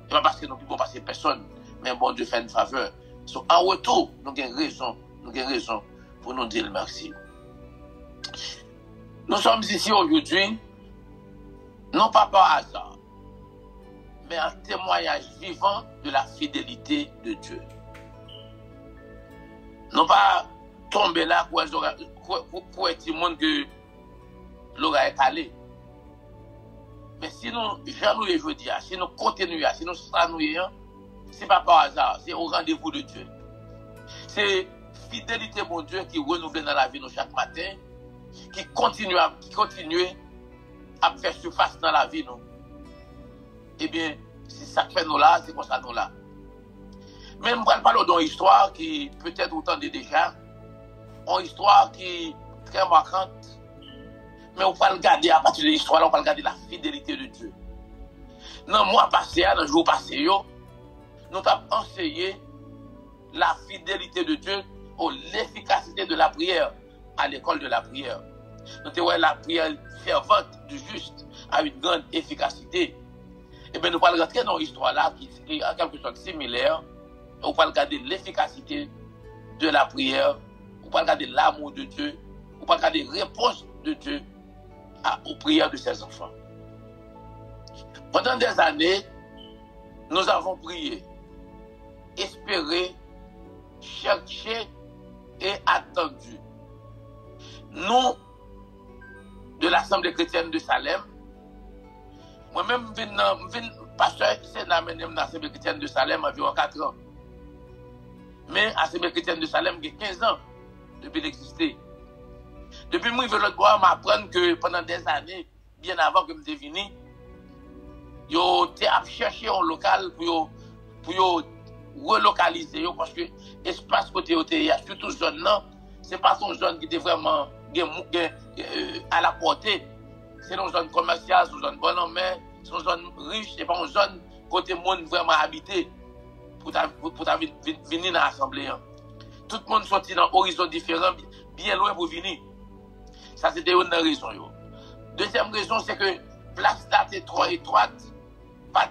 Et pas parce que nous ne pouvons passer personne, mais bon Dieu fait une faveur. So, en retour, nous avons raison pour nous dire merci. Nous sommes ici aujourd'hui, non pas par hasard, mais un témoignage vivant de la fidélité de Dieu. Non pas tomber là pour être le monde que l'aura est allé. Mais si nous, Jean-Louis et je dis, si nous continuons, si nous s'ennuyons, ce n'est pas par hasard, c'est au rendez-vous de Dieu. C'est fidélité, mon Dieu, qui renouvelle dans la vie nous chaque matin, qui continue à faire surface dans la vie nous. Eh bien, si ça fait nous là, c'est comme ça nous là. Mais je ne parle pas d'une histoire qui peut-être vous entendez déjà, une histoire qui est très marquante. Mais on va regarder à partir de l'histoire, on va regarder la fidélité de Dieu. Dans le mois passé, dans le jour passé, nous avons enseigné la fidélité de Dieu ou l'efficacité de la prière à l'école de la prière. Nous avons la prière fervente du juste a une grande efficacité. Et bien nous allons rentrer dans l'histoire là qui est en quelque sorte similaire. On va regarder l'efficacité de la prière, on va regarder l'amour de Dieu, on va regarder la réponse de Dieu aux prières de ses enfants. Pendant des années, nous avons prié, espéré, cherché et attendu. Nous, de l'Assemblée chrétienne de Salem, moi-même, je suis pasteur Sénat dans l'Assemblée chrétienne de Salem environ 4 ans. Mais l'Assemblée chrétienne de Salem, il y a 15 ans depuis l'exister. Depuis que je suis l'autre bois, m'apprendre que pendant des années, bien avant que je suis venu, ils cherché un local pour relocaliser, parce que l'espace côté surtout zone là, ce n'est pas une zone qui était vraiment à la portée. C'est une zone commerciale, c'est une zone bonne en mer, c'est une zone riche, ce n'est pas une zone côté monde vraiment habité pour venir dans l'Assemblée. Tout le monde sorti dans un horizon différent, bien loin pour venir. Ça, c'était une raison. Deuxième raison, c'est que place là est trop étroite, pas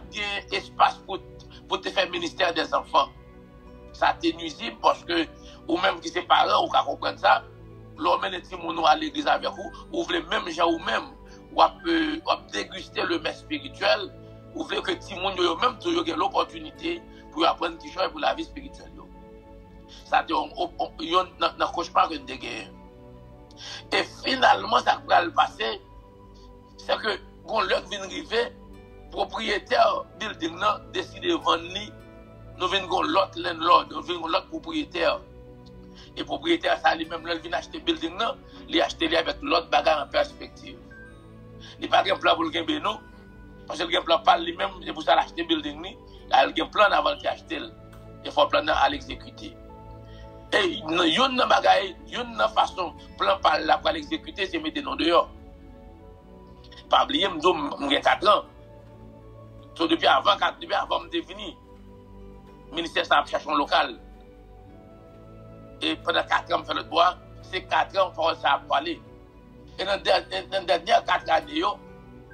d'espace pour te faire ministère des enfants. Ça t'est nuisible parce que, ou même qui c'est parents, ou qui comprennent ça, l'homme et les petits à l'église avec vous, ou voulez même gens ou même, ou déguster le mets spirituel, ou voulez que les petits même toujours l'opportunité pour apprendre quelque chose pour la vie spirituelle. Ça n'a cauchemar que de guerre. Et finalement, ça qui va le passer, c'est que quand l'heure vient arriver, propriétaire building décide de vendre, nous venons l'autre landlord, nous venons l'autre propriétaire. Et propriétaire, ça lui-même, il vient acheter building, il achète avec l'autre bagarre en perspective. Il n'a pas de plan pour le gagner, non? Parce que le plan parle lui-même, c'est pour ça qu'il achète building, il a un plan avant qu'il achète. Il faut plan à l'exécuter. Et il y a une façon, plan par là pour l'exécuter, c'est mettre des noms dehors. Pas oublier, j'ai 4 ans. So, depuis avant de venir, le ministère ça cherche un local. Et pendant 4 ans, je fais le droit, c'est 4 ans pour ça parler. Et dans les dernières 4 années,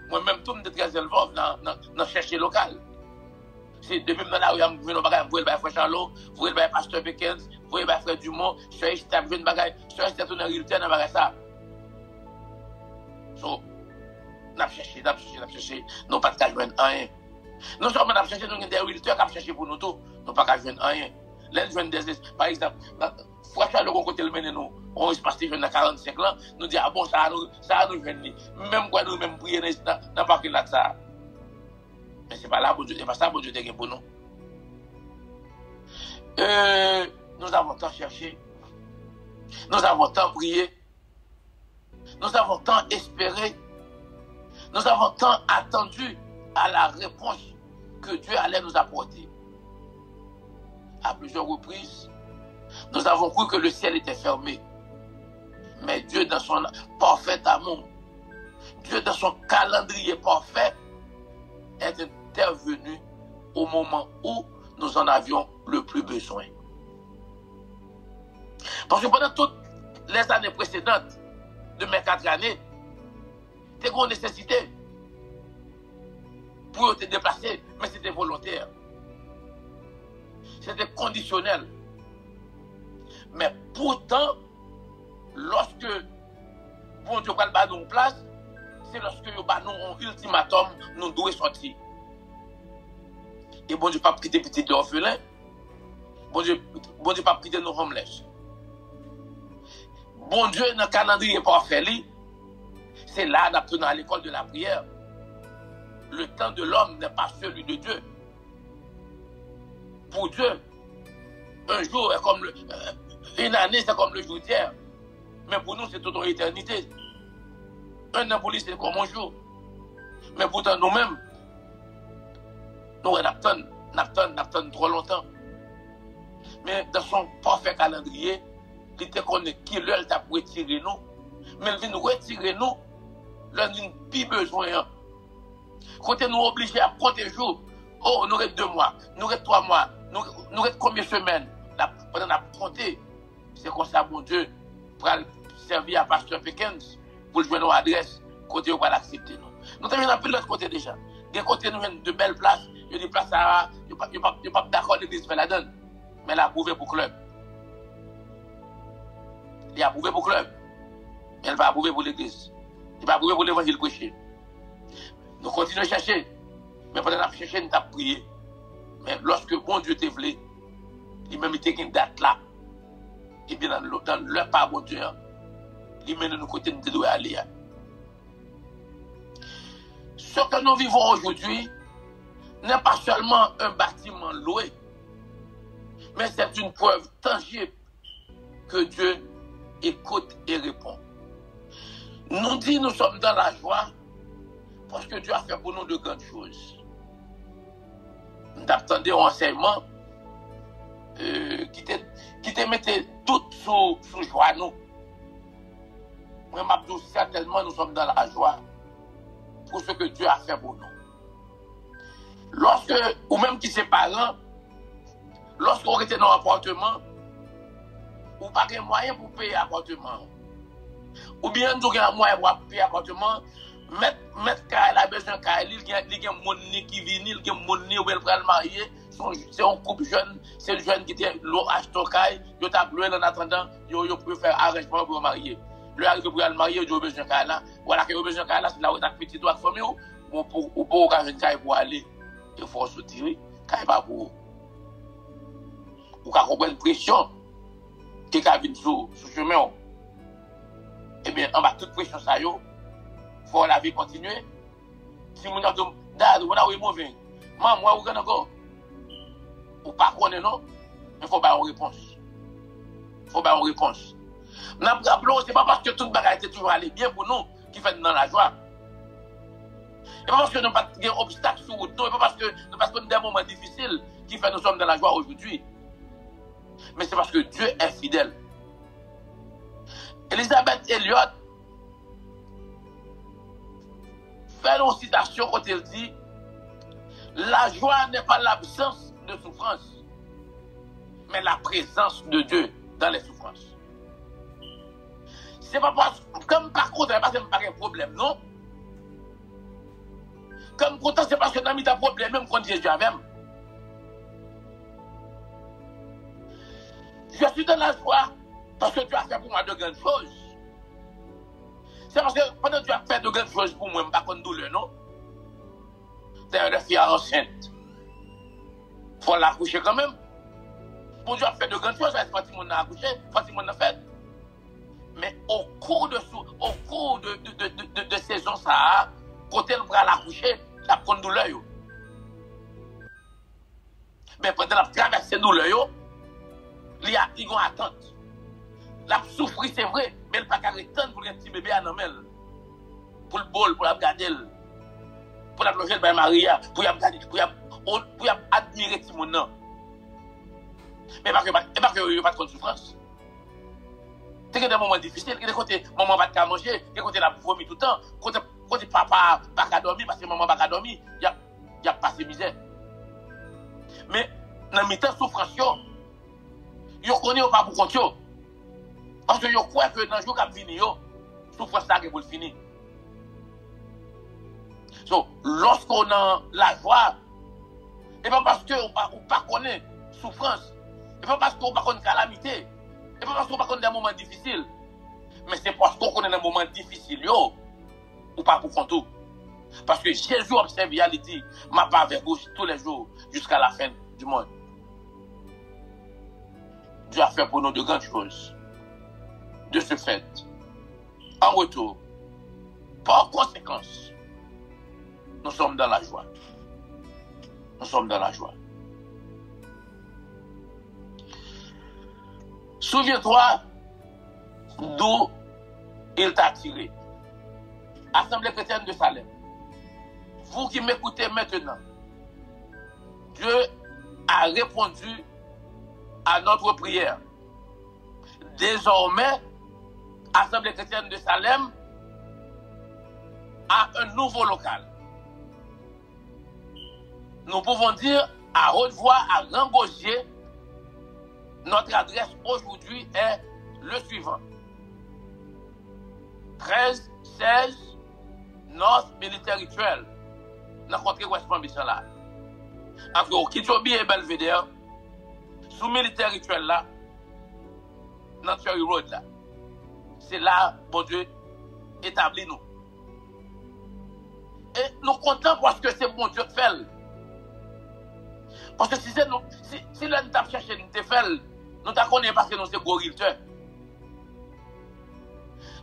moi-même, tout le monde est très élevé dans chercher local. C'est depuis que je suis venu au vous le Frère Charlot, vous le Pasteur Bekens, vous le Frère Dumont, je suis venu je suis tout dans le ça. So, nous avons cherché, nous pas de joindre rien. Nous sommes cherché, nous avons des résultats qui ont cherché pour nous tout, nous pas de joindre rien. Par exemple, Frère Charlot, on côté le mener nous, on est passé dans 45 ans, nous disons, ah bon, ça nous joindre. Même quoi, nous même prier dans le parc là, ça. Mais ce n'est pas là, bon Dieu, c'est pas ça, bon Dieu, c'est pour nous. Nous avons tant cherché, nous avons tant prié, nous avons tant espéré, nous avons tant attendu à la réponse que Dieu allait nous apporter. À plusieurs reprises, nous avons cru que le ciel était fermé. Mais Dieu, dans son parfait amour, Dieu, dans son calendrier parfait, est intervenu au moment où nous en avions le plus besoin. Parce que pendant toutes les années précédentes de mes 4 années, c'était une nécessité pour te déplacer, mais c'était volontaire. C'était conditionnel. Mais pourtant, lorsque bon Dieu va le nous place, c'est lorsque nous avons un ultimatum, nous devons sortir. Et bon Dieu pas quitter petit orphelin, bon Dieu pas quitter nos homeless. Bon Dieu, dans le calendrier parfait, c'est là qu'on à l'école de la prière. Le temps de l'homme n'est pas celui de Dieu. Pour Dieu, un jour est comme une année, c'est comme le jour d'hier. Mais pour nous, c'est toute une éternité. Un an pour lui, c'est comme un jour. Mais pourtant, nous-mêmes, nous attendons trop longtemps. Mais dans son parfait calendrier, il te connaît qui l'heure t'a pour retirer nous. Mais il vient nous retirer nous, l'heure n'a plus besoin. Quand nous obligés à compter jours, oh, nous avons 2 mois, nous avons 3 mois, nous avons combien de semaines, pendant la compter, c'est comme ça, mon Dieu, pour servir à Pasteur Pickens, pour le jouer nos adresses, côté où on va l'accepter. Nous avons un peu de l'autre côté déjà. Des côtés, nous avons de belles places, il y a des places à. Il n'y a pas d'accord l'église fait la donne, mais elle a approuvé pour le club. Il a approuvé pour le club, mais elle va approuver pour l'église. Il va approuver pour l'évangile prêché. Nous continuons à chercher, mais pendant la chercher, nous avons prié. Mais lorsque bon Dieu t'a voulu, il m'a mis une date là, et bien dans le pas bon Dieu, il mène nous côté nous devons aller. Ce que nous vivons aujourd'hui n'est pas seulement un bâtiment loué, mais c'est une preuve tangible que Dieu écoute et répond. Nous dit nous sommes dans la joie parce que Dieu a fait pour nous de grandes choses. Nous attendons un enseignement qui te mettait tout sous joie nous. Moi, je dis certainement nous sommes dans la joie pour ce que Dieu a fait pour nous. Lorsque, ou même qui c'est parents, lorsqu'on était dans un appartement, ou pas de moyen pour payer l'appartement, ou bien nous avons un moyen pour payer l'appartement, mettre qu'elle a besoin qu'elle il y a un monde qui vient, il y a un monde où elle va le marier, c'est un couple jeune, c'est le jeune qui était l'eau acheté au caille, il a loué en attendant, il peut faire arrangement pour marier. Le arrive pour le marier, il a besoin qu'elle là, voilà qu'il a besoin qu'elle là, c'est là où il a petit doigt de famille, ou pour occasion qu'elle pour aller, il faut se tirer, qu'elle va pour. Ou qu'elle comprenne une pression, qui vient sur le chemin. Eh bien, en bas toute pression, ça y est. Il faut la vie continuer. Si vous avez dit, dad, vous avez mauvais. Maman, moi, vous avez encore. Ou pas connaître, non? Il faut avoir une réponse. Il faut avoir une réponse. Nous rappelons, ce n'est pas parce que toute bagarre était toujours allé bien pour nous qui fait dans la joie. Ce n'est pas parce que nous n'avons pas d'obstacles sur route, non. Ce n'est pas parce que nous avons des moments difficiles qui fait que nous sommes dans la joie aujourd'hui. Mais c'est parce que Dieu est fidèle. Elisabeth Elliot fait une citation quand elle dit la joie n'est pas l'absence de souffrance, mais la présence de Dieu dans les souffrances. C'est pas parce comme par contre, c'est pas un problème, non? Comme pourtant, c'est parce que dans mis un problème, même quand Jésus a même. Je suis dans la joie parce que tu as fait pour moi de grandes choses. C'est parce que pendant que tu as fait de grandes choses pour moi, je ne suis pas douleur, non? C'est une fille enceinte. Il faut l'accoucher quand même. Bon Dieu a fait de grandes choses, Fatima a accouché, Fatima a fait. Mais au cours de saison, ça, quand elle va l'accoucher, la prendre douleur. Mais pendant la traversée douleur, il y a une attente. La souffrir, c'est vrai, mais elle n'a pas attendre pour un petit bébé à nommer. Pour le bol, pour la garder. Pour la loger de Maria, pour la garder, pour admirer tout le monde. Mais parce que il n'y a pas de souffrance. Il y a des moments difficiles, il y a des côtés, maman va te manger, il y a des côtés, la vomit tout le temps, côté papa va pas dormir, parce que maman va pas dormir, il y a pas de misère. Mais dans le temps de souffrance, ils ne connaissent pas pour compte. Parce que ils croient que dans le jour qui vient, la souffrance est pour le finir. Donc, lorsqu'on a la joie, et pas parce qu'on ne connaît pas souffrance, et pas parce qu'on ne connaît pas calamité, et pas parce qu'on ne connaît pas des moments difficiles, Mais c'est parce qu'on connaît un moment difficile, yo, ou pas pour compte tout. Parce que Jésus observe, il dit, ma part avec vous tous les jours, jusqu'à la fin du monde. Dieu a fait pour nous de grandes choses. De ce fait, en retour, par conséquence, nous sommes dans la joie. Nous sommes dans la joie. Souviens-toi d'où il t'a tiré. Assemblée chrétienne de Salem. Vous qui m'écoutez maintenant, Dieu a répondu à notre prière. Désormais, Assemblée chrétienne de Salem a un nouveau local. Nous pouvons dire à haute voix, à Rangosier, notre adresse aujourd'hui est le suivant. 1316 North Militaire Rituel. Dans le contrée West Palm Beach là. Entre Okeechobee et Belvedere, sous Militaire Rituel là, dans Cherry Road là. C'est là, bon Dieu, établit nous. Et nous comptons parce que c'est bon Dieu qui fait. Parce que si c'est nous, si l'un t'a cherché nous te fait, nous t'a connaît parce que nous sommes gros realteurs.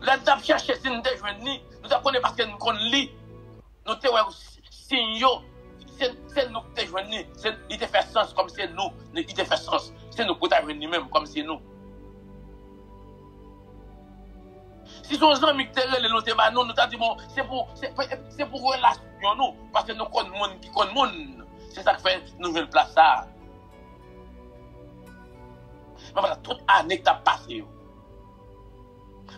L'un t'a cherché si nous te joignons, nous t'a connaît parce que nous connaissons. Nous te signaux, c'est nous qui te joignons. Il te fait sens comme c'est nous, il te fait sens. C'est nous qui te joignons même comme c'est nous. Si son ami qui te relève, nous t'a dit bon, c'est pour relation nous, parce que nous connaissons monde qui connaît monde. C'est ça qui fait nous jouer place ça. Mais voilà, toute année que tu as passé.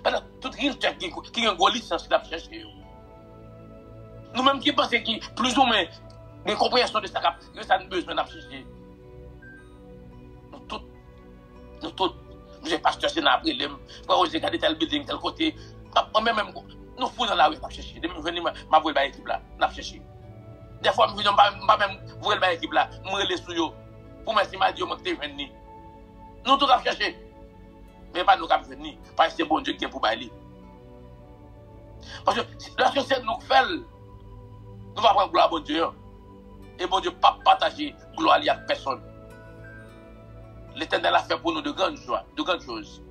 Voilà, toute realteur qui a une licence que tu as cherché. Nous-mêmes qui pensons qu'il plus ou moins des compréhensions de ça que ça nous besoin de chercher. Nous tous, j'ai pasteur, c'est après les pour oser garder tel building, tel côté. Même, nous fous dans la rue, nous chercher. Demain, je vais venir, ma voix est équipe là, nous chercher. Des fois, je ne vais pas même voir l'équipe là, je vais aller sous eux. Pour me dire, je vais venir. Nous tous chercher. Mais pas nous qui venir. Parce que c'est bon Dieu qui est pour bailler. Parce que lorsque c'est nous qui faisons, nous allons prendre gloire à bon Dieu. Et bon Dieu ne pas partager gloire à personne. L'Éternel a fait pour nous de grandes joies, de grandes choses.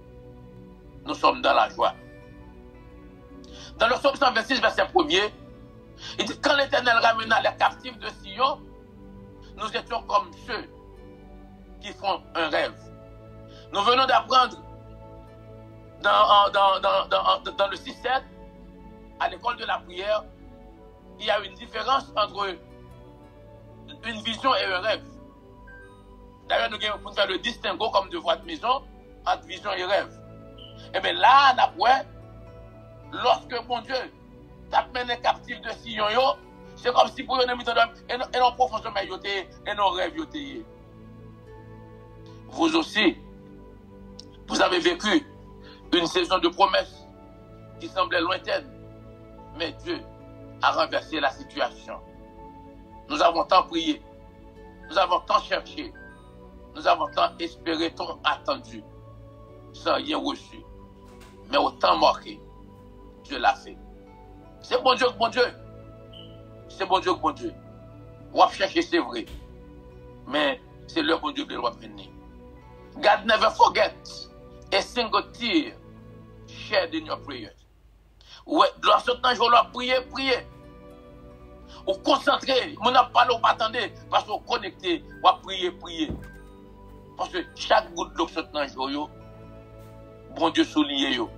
Nous sommes dans la joie. Dans le psaume 126, verset 1er, il dit, quand l'Éternel ramena les captifs de Sion, nous étions comme ceux qui font un rêve. Nous venons d'apprendre dans le 6-7, à l'école de la prière, il y a une différence entre une vision et un rêve. D'ailleurs, nous avons faire le distinguo comme de votre maison entre vision et rêve. Et bien là, après, lorsque mon Dieu t'a mené captif de Sion, c'est comme si pour une mission et non profondeur, et non rêve. Vous aussi, vous avez vécu une saison de promesses qui semblait lointaine, mais Dieu a renversé la situation. Nous avons tant prié, nous avons tant cherché, nous avons tant espéré, tant attendu, sans rien reçu. Mais autant marqué, Dieu l'a fait. C'est bon Dieu que bon Dieu. C'est bon Dieu que bon Dieu. On va chercher, c'est vrai. Mais c'est le bon Dieu que l'on va venir. God never forget a single tear shed in your prayers. Ouais, lorsque je dois prier. Ou concentrer, on n'a pas l'eau, pas attendre, parce qu'on connecté, on va prier. Parce que chaque goutte d'eau que je dois, bon Dieu souligne,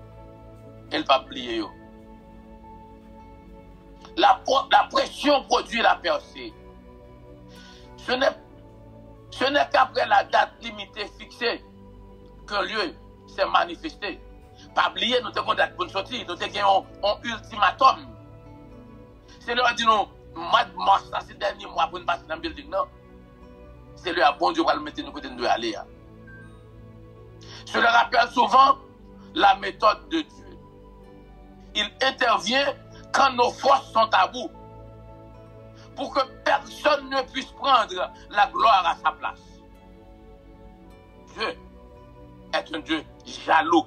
elle va plier. La pression produit la percée. Ce n'est qu'après la date limitée fixée qu'un lieu s'est manifesté. Pas oublier, nous avons une date pour sortir, nous avons un ultimatum. C'est leur dit non, mois de mars, c'est le dernier mois pour nous passer dans le building, non. C'est le bon Dieu qui va le mettre de côté de aller. Cela rappelle souvent la méthode de Dieu. Il intervient quand nos forces sont à bout, pour que personne ne puisse prendre la gloire à sa place. Dieu est un Dieu jaloux.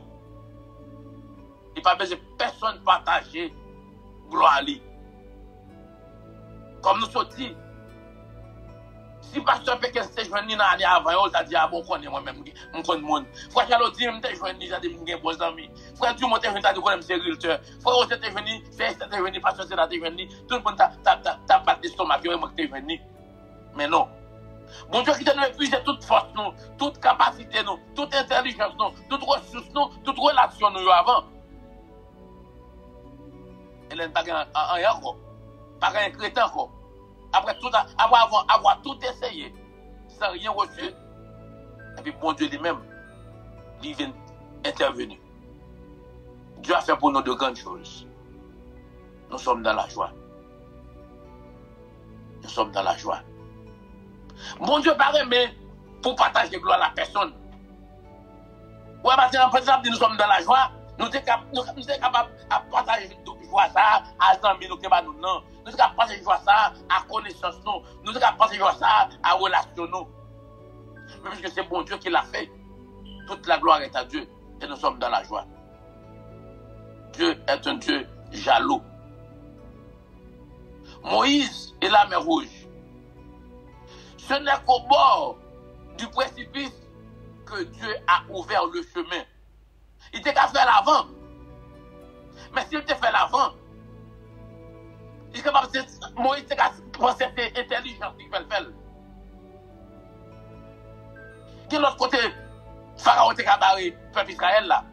Il n'y a pas besoin de personne partager gloire à lui. Comme nous sommes dit, si pasteur Pékin s'est joint dans l'année avant, il a dit, ah bon, moi-même, je connais le monde. Frère Charlotte dit, je suis joint, j'ai dit, je suis bon ami. Frère Dieu, moi, je suis joint, je suis agriculteur. Frère José, je suis venu, c'est venu, pasteur, c'est là, je suis venu. Tout le monde t'a pas d'estomac, moi, je suis venu. Mais non. Bon Dieu qui t'a nous épuisé toute force, nous, toute capacité, nous, toute intelligence, nous, toute ressource, nous, toute relation, nous, avant. Elle n'est pas rien encore. Pas un crétin encore. Après tout, avoir tout essayé, sans rien reçu, et puis bon Dieu lui-même, il vient intervenir. Dieu a fait pour nous de grandes choses. Nous sommes dans la joie. Nous sommes dans la joie. Bon Dieu paraît, mais pour partager gloire à la personne. Ouais, par exemple, nous sommes dans la joie, nous sommes capables de partager joie ça à amis, nous non. Nous sommes capables de partager joie ça à connaissance, nous. Nous sommes capables de partager joie ça à relation, nous. Mais puisque c'est bon Dieu qui l'a fait, toute la gloire est à Dieu et nous sommes dans la joie. Dieu est un Dieu jaloux. Moïse et la mer Rouge. Ce n'est qu'au bord du précipice que Dieu a ouvert le chemin. Il était qu'à faire l'avant. Mais s'il te fait l'avant, Moïse était qu'à penser que c'est intelligent qu'il fait le faire. De l'autre côté, Pharaon était qu'à barrer le peuple Israël là.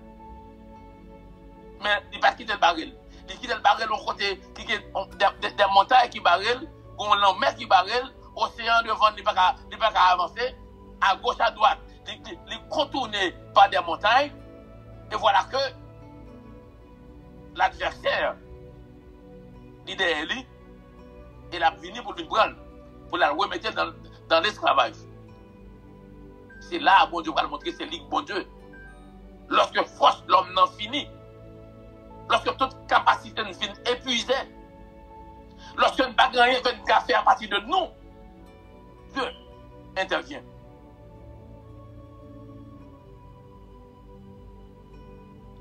Mais il n'a pas quitté le baril. Il quitte le baril au côté des montagnes qui barrent, la mer qui barrent, l'océan devant il ne pas avancer, à gauche, à droite, il contourné par des montagnes, et voilà que l'adversaire, l'idée il a fini pour le prendre, pour la remettre dans l'esclavage. C'est là, bon Dieu va le montrer, c'est lui, bon Dieu. Lorsque force l'homme n'en finit, lorsque toute capacité nous finit épuisée, lorsque nous n'avons rien qu'à faire à partir de nous, Dieu intervient.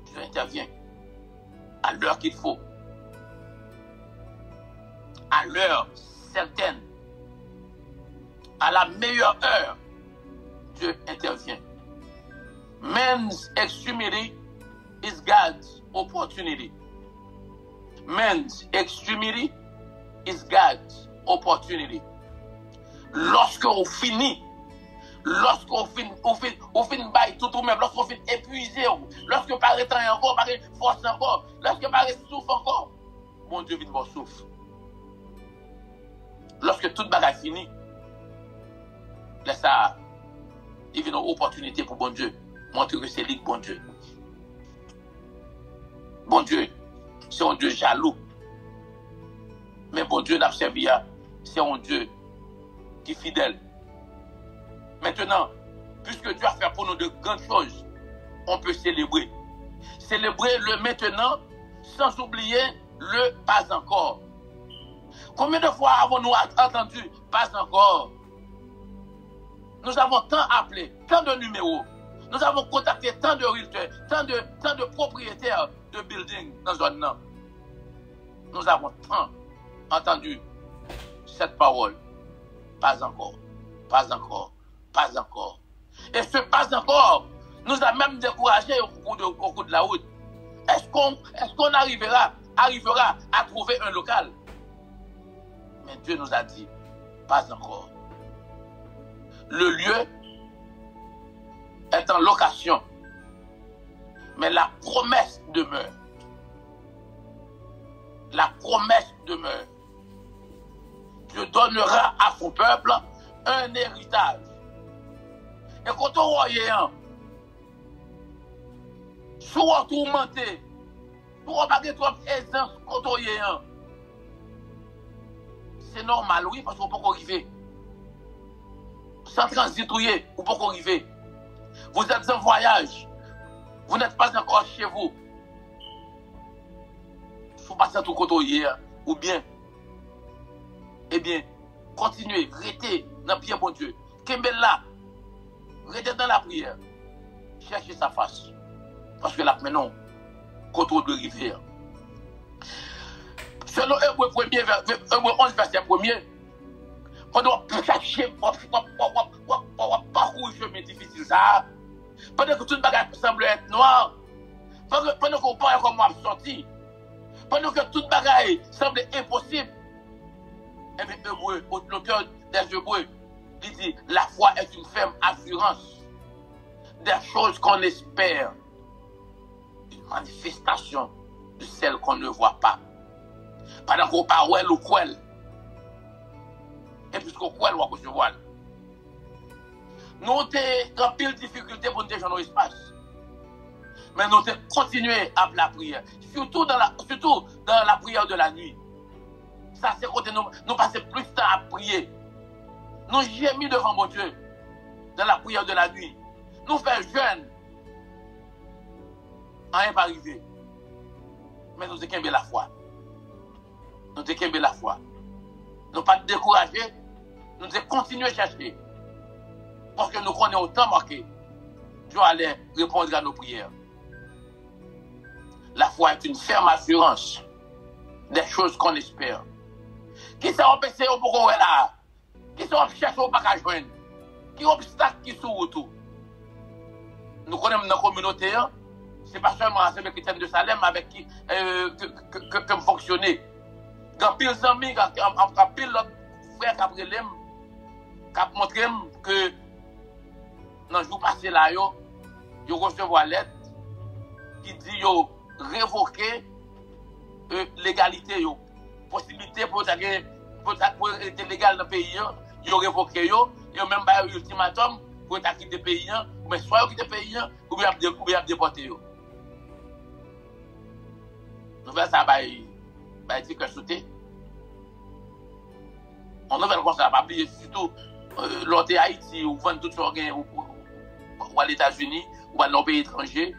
Dieu intervient à l'heure qu'il faut, à l'heure certaine, à la meilleure heure. Dieu intervient. Man's extremity is God's opportunity. Man's extremity is God's opportunity. Lorsqu'on finit, lorsqu'on finit tout ou même, lorsqu'on finit épuisé, lorsqu'on paraît temps encore, paraît force encore, lorsqu'on paraît souffle encore, mon Dieu vient voir souffle. Lorsque toute bagarre finit, laisse ça. Il y a une opportunité pour bon Dieu. Montrer que c'est lui, bon Dieu. Bon Dieu, c'est un Dieu jaloux. Mais bon Dieu n'a pas servi, c'est un Dieu qui est fidèle. Maintenant, puisque Dieu a fait pour nous de grandes choses, on peut célébrer. Célébrer le maintenant sans oublier le pas encore. Combien de fois avons-nous entendu pas encore? Nous avons tant appelé, tant de numéros. Nous avons contacté tant de realtors, tant de propriétaires de buildings dans la zone. Nous avons tant entendu cette parole. Pas encore, pas encore, pas encore. Et ce pas encore nous a même découragés au cours de la route. Est-ce qu'on arrivera à trouver un local? Mais Dieu nous a dit, pas encore. Le lieu est en location, mais la promesse demeure. La promesse demeure. Dieu donnera à son peuple un héritage. Et quand on voit soit tourmenté, soit pas trop aisance, quand on y c'est normal, oui, parce qu'on peut arriver. Sans transitouiller, ou pas arriver. Vous êtes en voyage. Vous n'êtes pas encore chez vous. Il faut passer tout côté ou bien. Eh bien, continuez, restez dans la prière, bon Dieu. Kembel là, restez dans la prière. Cherchez sa face. Parce que là, maintenant, contre de rivière. Selon Hébreu 11, verset 1er, on doit cacher, parcourir le chemin difficile ça. Pendant que tout le bagage semble être noir, pendant qu'on parle comme moi sorti, pendant que tout le bagage semble impossible, et bien Hébreu, l'auteur des Hébreux, il dit, la foi est une ferme assurance des choses qu'on espère, une manifestation de celles qu'on ne voit pas. Pendant qu'on parle ou quoi, et puisqu'on croit, on va recevoir. Nous avons en pile difficulté pour nous déjeuner dans l'espace. Mais nous avons continué à la prière. Surtout dans la prière de la nuit. Ça, c'est quand nous passons plus de temps à prier. Nous gémis devant mon Dieu dans la prière de la nuit. Nous faisons jeûne. Rien pas arrivé. Mais nous avons la foi. Nous avons la foi. Nous pas découragés. Nous devons continuer à chercher. Parce que nous connaissons autant marqué. Dieu allait répondre à nos prières. La foi est une ferme assurance des choses qu'on espère. Qui sont empêchés au pourquoi là? Qui sont cherchés au pas joindre? Qui obstacle qui sont autour? Nous connaissons dans la communauté, c'est pas seulement la Assemblée chrétienne de Salem avec qui que fonctionner. Quand pile amis, quand pile l'autre frère Cabrelem, qui a montré que dans le jour passé là, yo recevoir lettre qui dit yo révoquer l'égalité yo, possibilité pour être légal dans le pays yo révoquer yo même pas ultimatum pour être quitter le pays mais soit yo quitter le pays ou bien déporter yo. Nous faisons ça dire que sauter. On ne veut pas ça, pas oublier surtout l'autre Haïti ou vendre tout ça ou à l'États-Unis ou à nos pays étrangers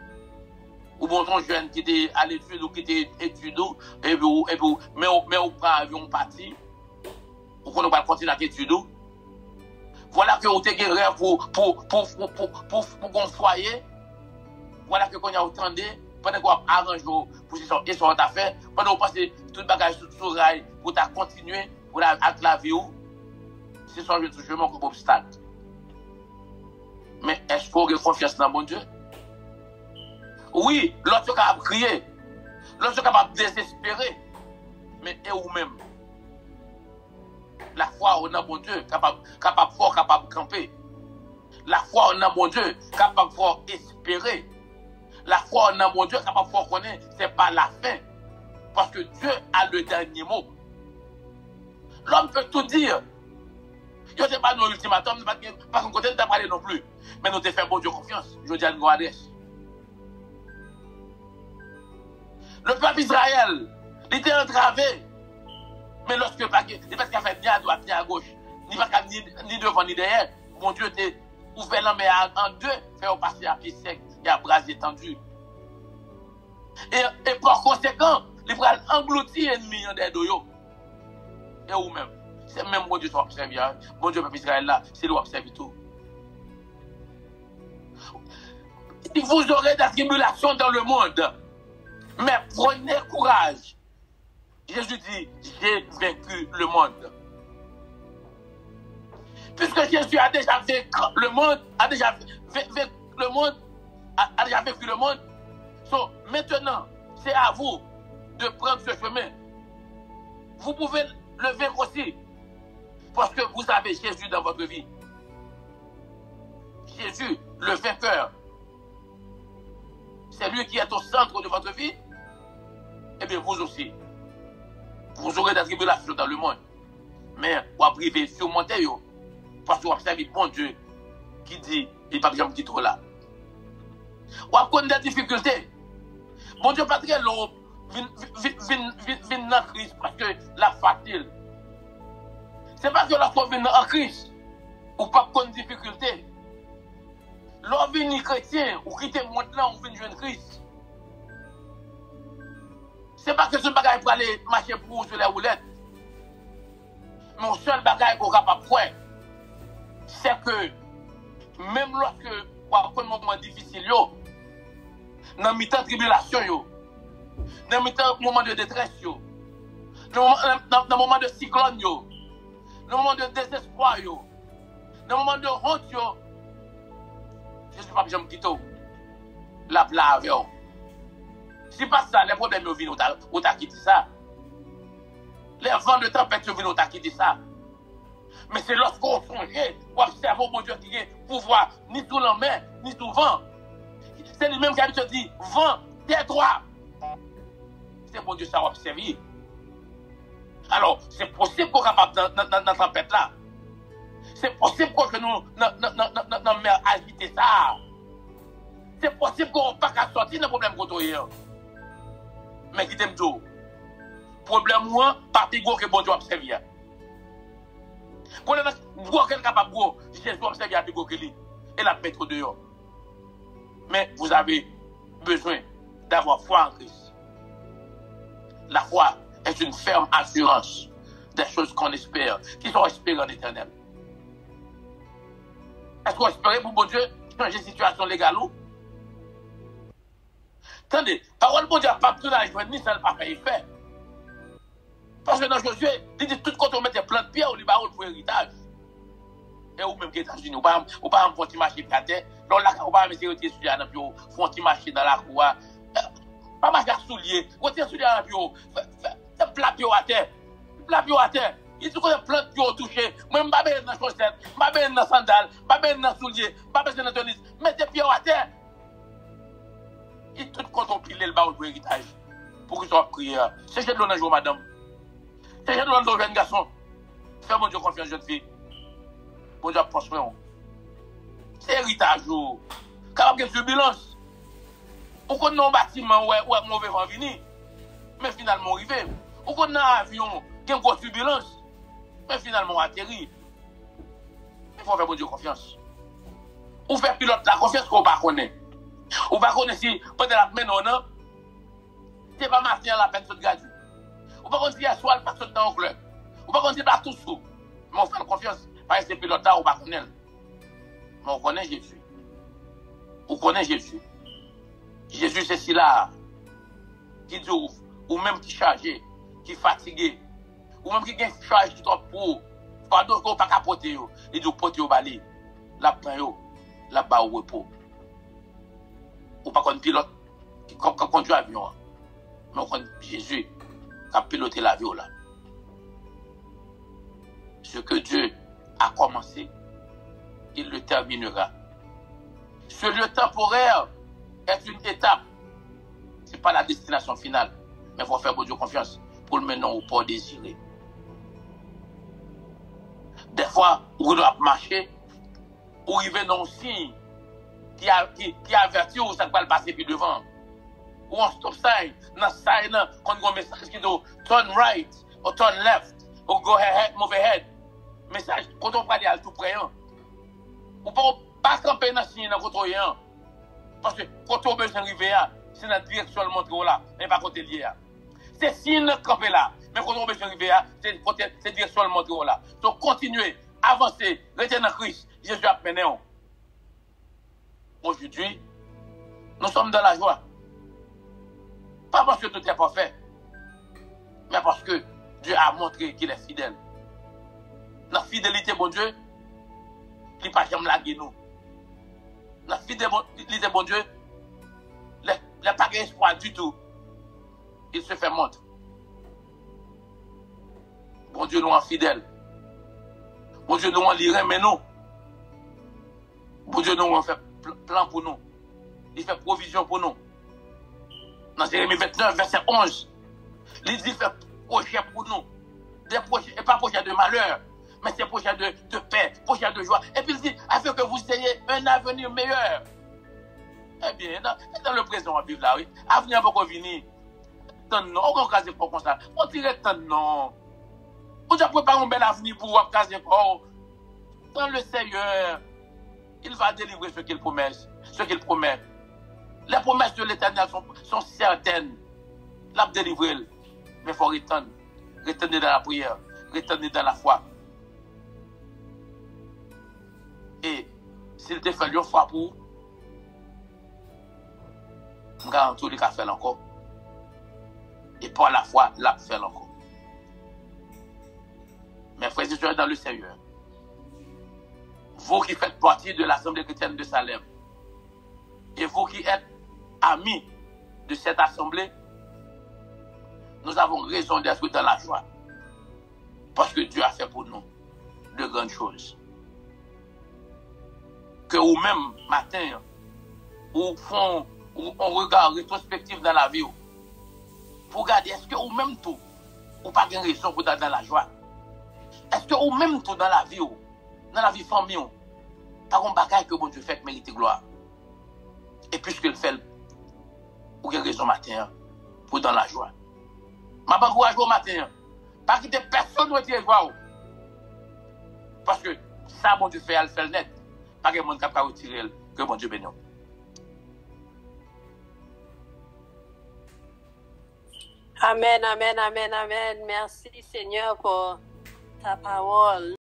ou bon ton jeune qui était à l'étude ou qui était étudiant mais on prend avion parti ou qu'on ne va continuer à étudier. Voilà que vous avez un rêve pour un foyer. Voilà que qu'on a entendu pendant qu'on arrange pour ce sont affaires pendant qu'on passe tout le bagage sur rail pour continuer pour la vie ou c'est ça je toujours mon obstacle. Mais est-ce qu'on a confiance dans mon Dieu? Oui, l'autre est capable de crier, l'autre est capable de désespérer, mais et vous-même, la foi en mon Dieu, capable fort, capable de camper. La foi en mon Dieu, capable fort espérer. La foi en mon Dieu, capable fort connaître, c'est pas la fin, parce que Dieu a le dernier mot. L'homme peut tout dire. Je ne sais pas nos ultimatums, pas qu'on côté de parler non plus. Mais nous te fait bon Dieu confiance. Je dis à nous adresse. Le peuple Israël, il était entravé. Mais lorsque il parce qu'il a fait ni à droite ni à gauche, ni devant ni derrière, mon Dieu t'a ouvert la main en deux, fait passer à pied sec et à bras étendus. Et par conséquent, il va engloutir l'ennemi en des doyos. Et vous-même. C'est même mon Dieu qui observe. Mon Dieu, peuple Israël là, c'est lui qui observe tout. Vous aurez des tribulations dans le monde. Mais prenez courage. Jésus dit, j'ai vaincu le monde. Puisque Jésus a déjà vaincu le monde, a déjà vaincu le monde. So, maintenant, c'est à vous de prendre ce chemin. Vous pouvez le vaincre aussi. Parce que vous avez Jésus dans votre vie. Jésus, le vainqueur. C'est lui qui est au centre de votre vie. Eh bien, vous aussi. Vous aurez des tribulations dans le monde. Mais vous arrivez surmonter. Parce que vous observez bon Dieu qui dit, il n'est pas bien petit trop là. Vous avez des difficultés. Bon Dieu, pas très long. Vin dans la crise parce que la facile. C'est parce que lorsqu'on vient en crise, ou pas de difficulté. Lorsqu'on vient chrétien, ou quitter le monde là, on vient jouer une crise. C'est parce que ce bagage pour aller marcher pour vous sur les roulettes. Mon seul bagage qu'on est capable de faire, c'est que même lorsque, pour un moment difficile, dans mi-temps de tribulation, Dans le moment de détresse, dans le moment de cyclone, dans le moment de désespoir, dans le moment de honte, je ne suis pas besoin de quitter. La plave. Si pas ça, les problèmes viennent, ou t'as quitté ça. Les vents de tempête viennent, ou t'as quitté ça. Mais c'est lorsqu'on songe, on observe mon Dieu qui a pouvoir, ni tout la main, ni tout vent. C'est lui-même qui a dit, vent, tais-toi. C'est mon Dieu, ça va observer. Alors, c'est possible qu'on soit capable dans la tempête là. C'est possible que nous, dans mer agiter ça. C'est possible qu'on ne pas sortir dans le problème qu'on a. Mais qui t'aime tout. Problème moi, pas plus gros que bon Dieu observer. Problème gros qu'elle est capable gros, Jésus observer plus gros que lui. Et la mettre dehors. Mais vous avez besoin d'avoir foi en Christ. La foi est une ferme assurance des choses qu'on espère, qui sont espérées en éternel. Est-ce qu'on espère pour bon Dieu changer de situation légale ou? Attendez, parole bon Dieu n'a pas pris la joie, ni ça n'a pas fait effet. Parce que dans Josué, il dit tout quand on met des plans de pierre, on lui barre pour héritage. Et ou même que les États-Unis, on va faire un petit marché à terre, on va mettre des souliers dans le bureau, faire un petit marché dans la cour. Pas marcher à souliers, retirer souliers dans le bureau, faire plat pied à terre. Plat pied à terre. Il dit qu'on a plein de pieds touchés. Moi, je ne vais pas dans la chaussette, je ne vais pas dans la sandale, je ne vais pas dans le soulier, je ne vais pas dans la tennis. Mettez pieds à terre. Et tout quand on pile le bas pour héritage. Pour qu'ils soient prière. C'est j'ai de l'honneur, jour, madame. C'est j'ai de l'honneur, jeune garçon. Fais mon Dieu confiance, jeune fille. Mon Dieu, prospère. C'est héritage. Quand il y a une turbulence. Pourquoi nous, un bâtiment, ouais, mauvais vent venir. Mais finalement, arrivé. Pourquoi nous, un avion, qui a une grosse turbulence. Mais finalement, atterri. Il faut faire mon Dieu confiance. Ou faire pilote la confiance qu'on ne connaît pas. Ou ne connaît pas si, pendant la semaine, non, c'est pas marqué à la peine de gratuit. Ou pas si à soir, pas de temps au club. Ou pas si pas tout sous. Mais on fait confiance. Parce que c'est pilote là, ou pas connaît. Mais on connaît Jésus. On connaît Jésus. Jésus, c'est celui-là qui dit, ou même qui chargé, qui fatigué, ou même qui a charge tout pour, pardon, qu'on pas capoter, il dit, poter au balai, la prend, la bas au repos. Ou pas qu'on pilote, qui conduit l'avion, mais on connaît Jésus, qui a piloté l'avion là. Ce que Dieu a commencé, il le terminera. Ce lieu temporaire est une étape. Ce n'est pas la destination finale. Mais il faut faire Dieu confiance pour le mener au port désiré. Des fois, vous doit marcher, ou arriver dans un signe qui avertit où ça va passer puis devant. Ou un stop sign, dans sign, quand on a un message qui dit turn right, ou turn left, ou go ahead, move ahead. Message, quand on parle à tout près, ou pas camper dans le signe, dans le rien. Parce que quand on besoin d'arriver là, c'est dans la direction de montre là, mais pas côté lié là. C'est signe camper là, mais quand on besoin d'arriver là, c'est la direction de montre là. Donc continuez, avancez, restez dans Christ, Jésus a mené. Aujourd'hui, nous sommes dans la joie. Pas parce que tout est parfait, mais parce que Dieu a montré qu'il est fidèle. La fidélité, bon Dieu, il n'est pas jamais lagué nous. La fidélité, bon Dieu, il n'a pas d'espoir du tout. Il se fait montre. Bon Dieu, nous en fidèle. Bon Dieu, nous en lire, mais nous. Bon Dieu, nous en fait plan pour nous. Il fait provision pour nous. Dans Jérémie 29, verset 11, il dit fait projet pour nous. Des projets, et pas projet de malheur, mais c'est projet de paix, projet de joie. Et puis il dit, afin que vous ayez un avenir meilleur. Eh bien, dans le présent, on vit là, oui. Avenir va venir. Non, on va caser pour comme ça. On dirait non. On doit préparer un bel avenir pour vous caser pour. Dans le Seigneur, il va délivrer ce qu'il promet. Les promesses de l'Éternel sont certaines. Il va délivrer. Mais il faut retenir. Retenir dans la prière. Retenir dans la foi. Et s'il te fait une fois pour, je garantis qu'il va faire encore. Et par la foi, l'a fait encore. Mes frères et sœurs dans le Seigneur, vous qui faites partie de l'Assemblée chrétienne de Salem, et vous qui êtes amis de cette assemblée, nous avons raison d'être dans la joie. Parce que Dieu a fait pour nous de grandes choses. Que vous-même, matin, ou on regarde rétrospective dans la vie, pour regarder, est-ce que vous-même tout, ou pas de raison pour être dans la joie? Est-ce que vous-même tout dans la vie famille, par un bagage que bon Dieu fait mérite gloire? Et puisque le fait, vous avez raison matin, pour dans la joie. Je m'encourage au matin, pas quitter personne ne tire joie. Parce que ça, bon Dieu fait, elle fait le net. Pas que monde capable de retirer, que bon Dieu bénisse. Amen, amen, amen, amen. Merci Seigneur pour ta parole.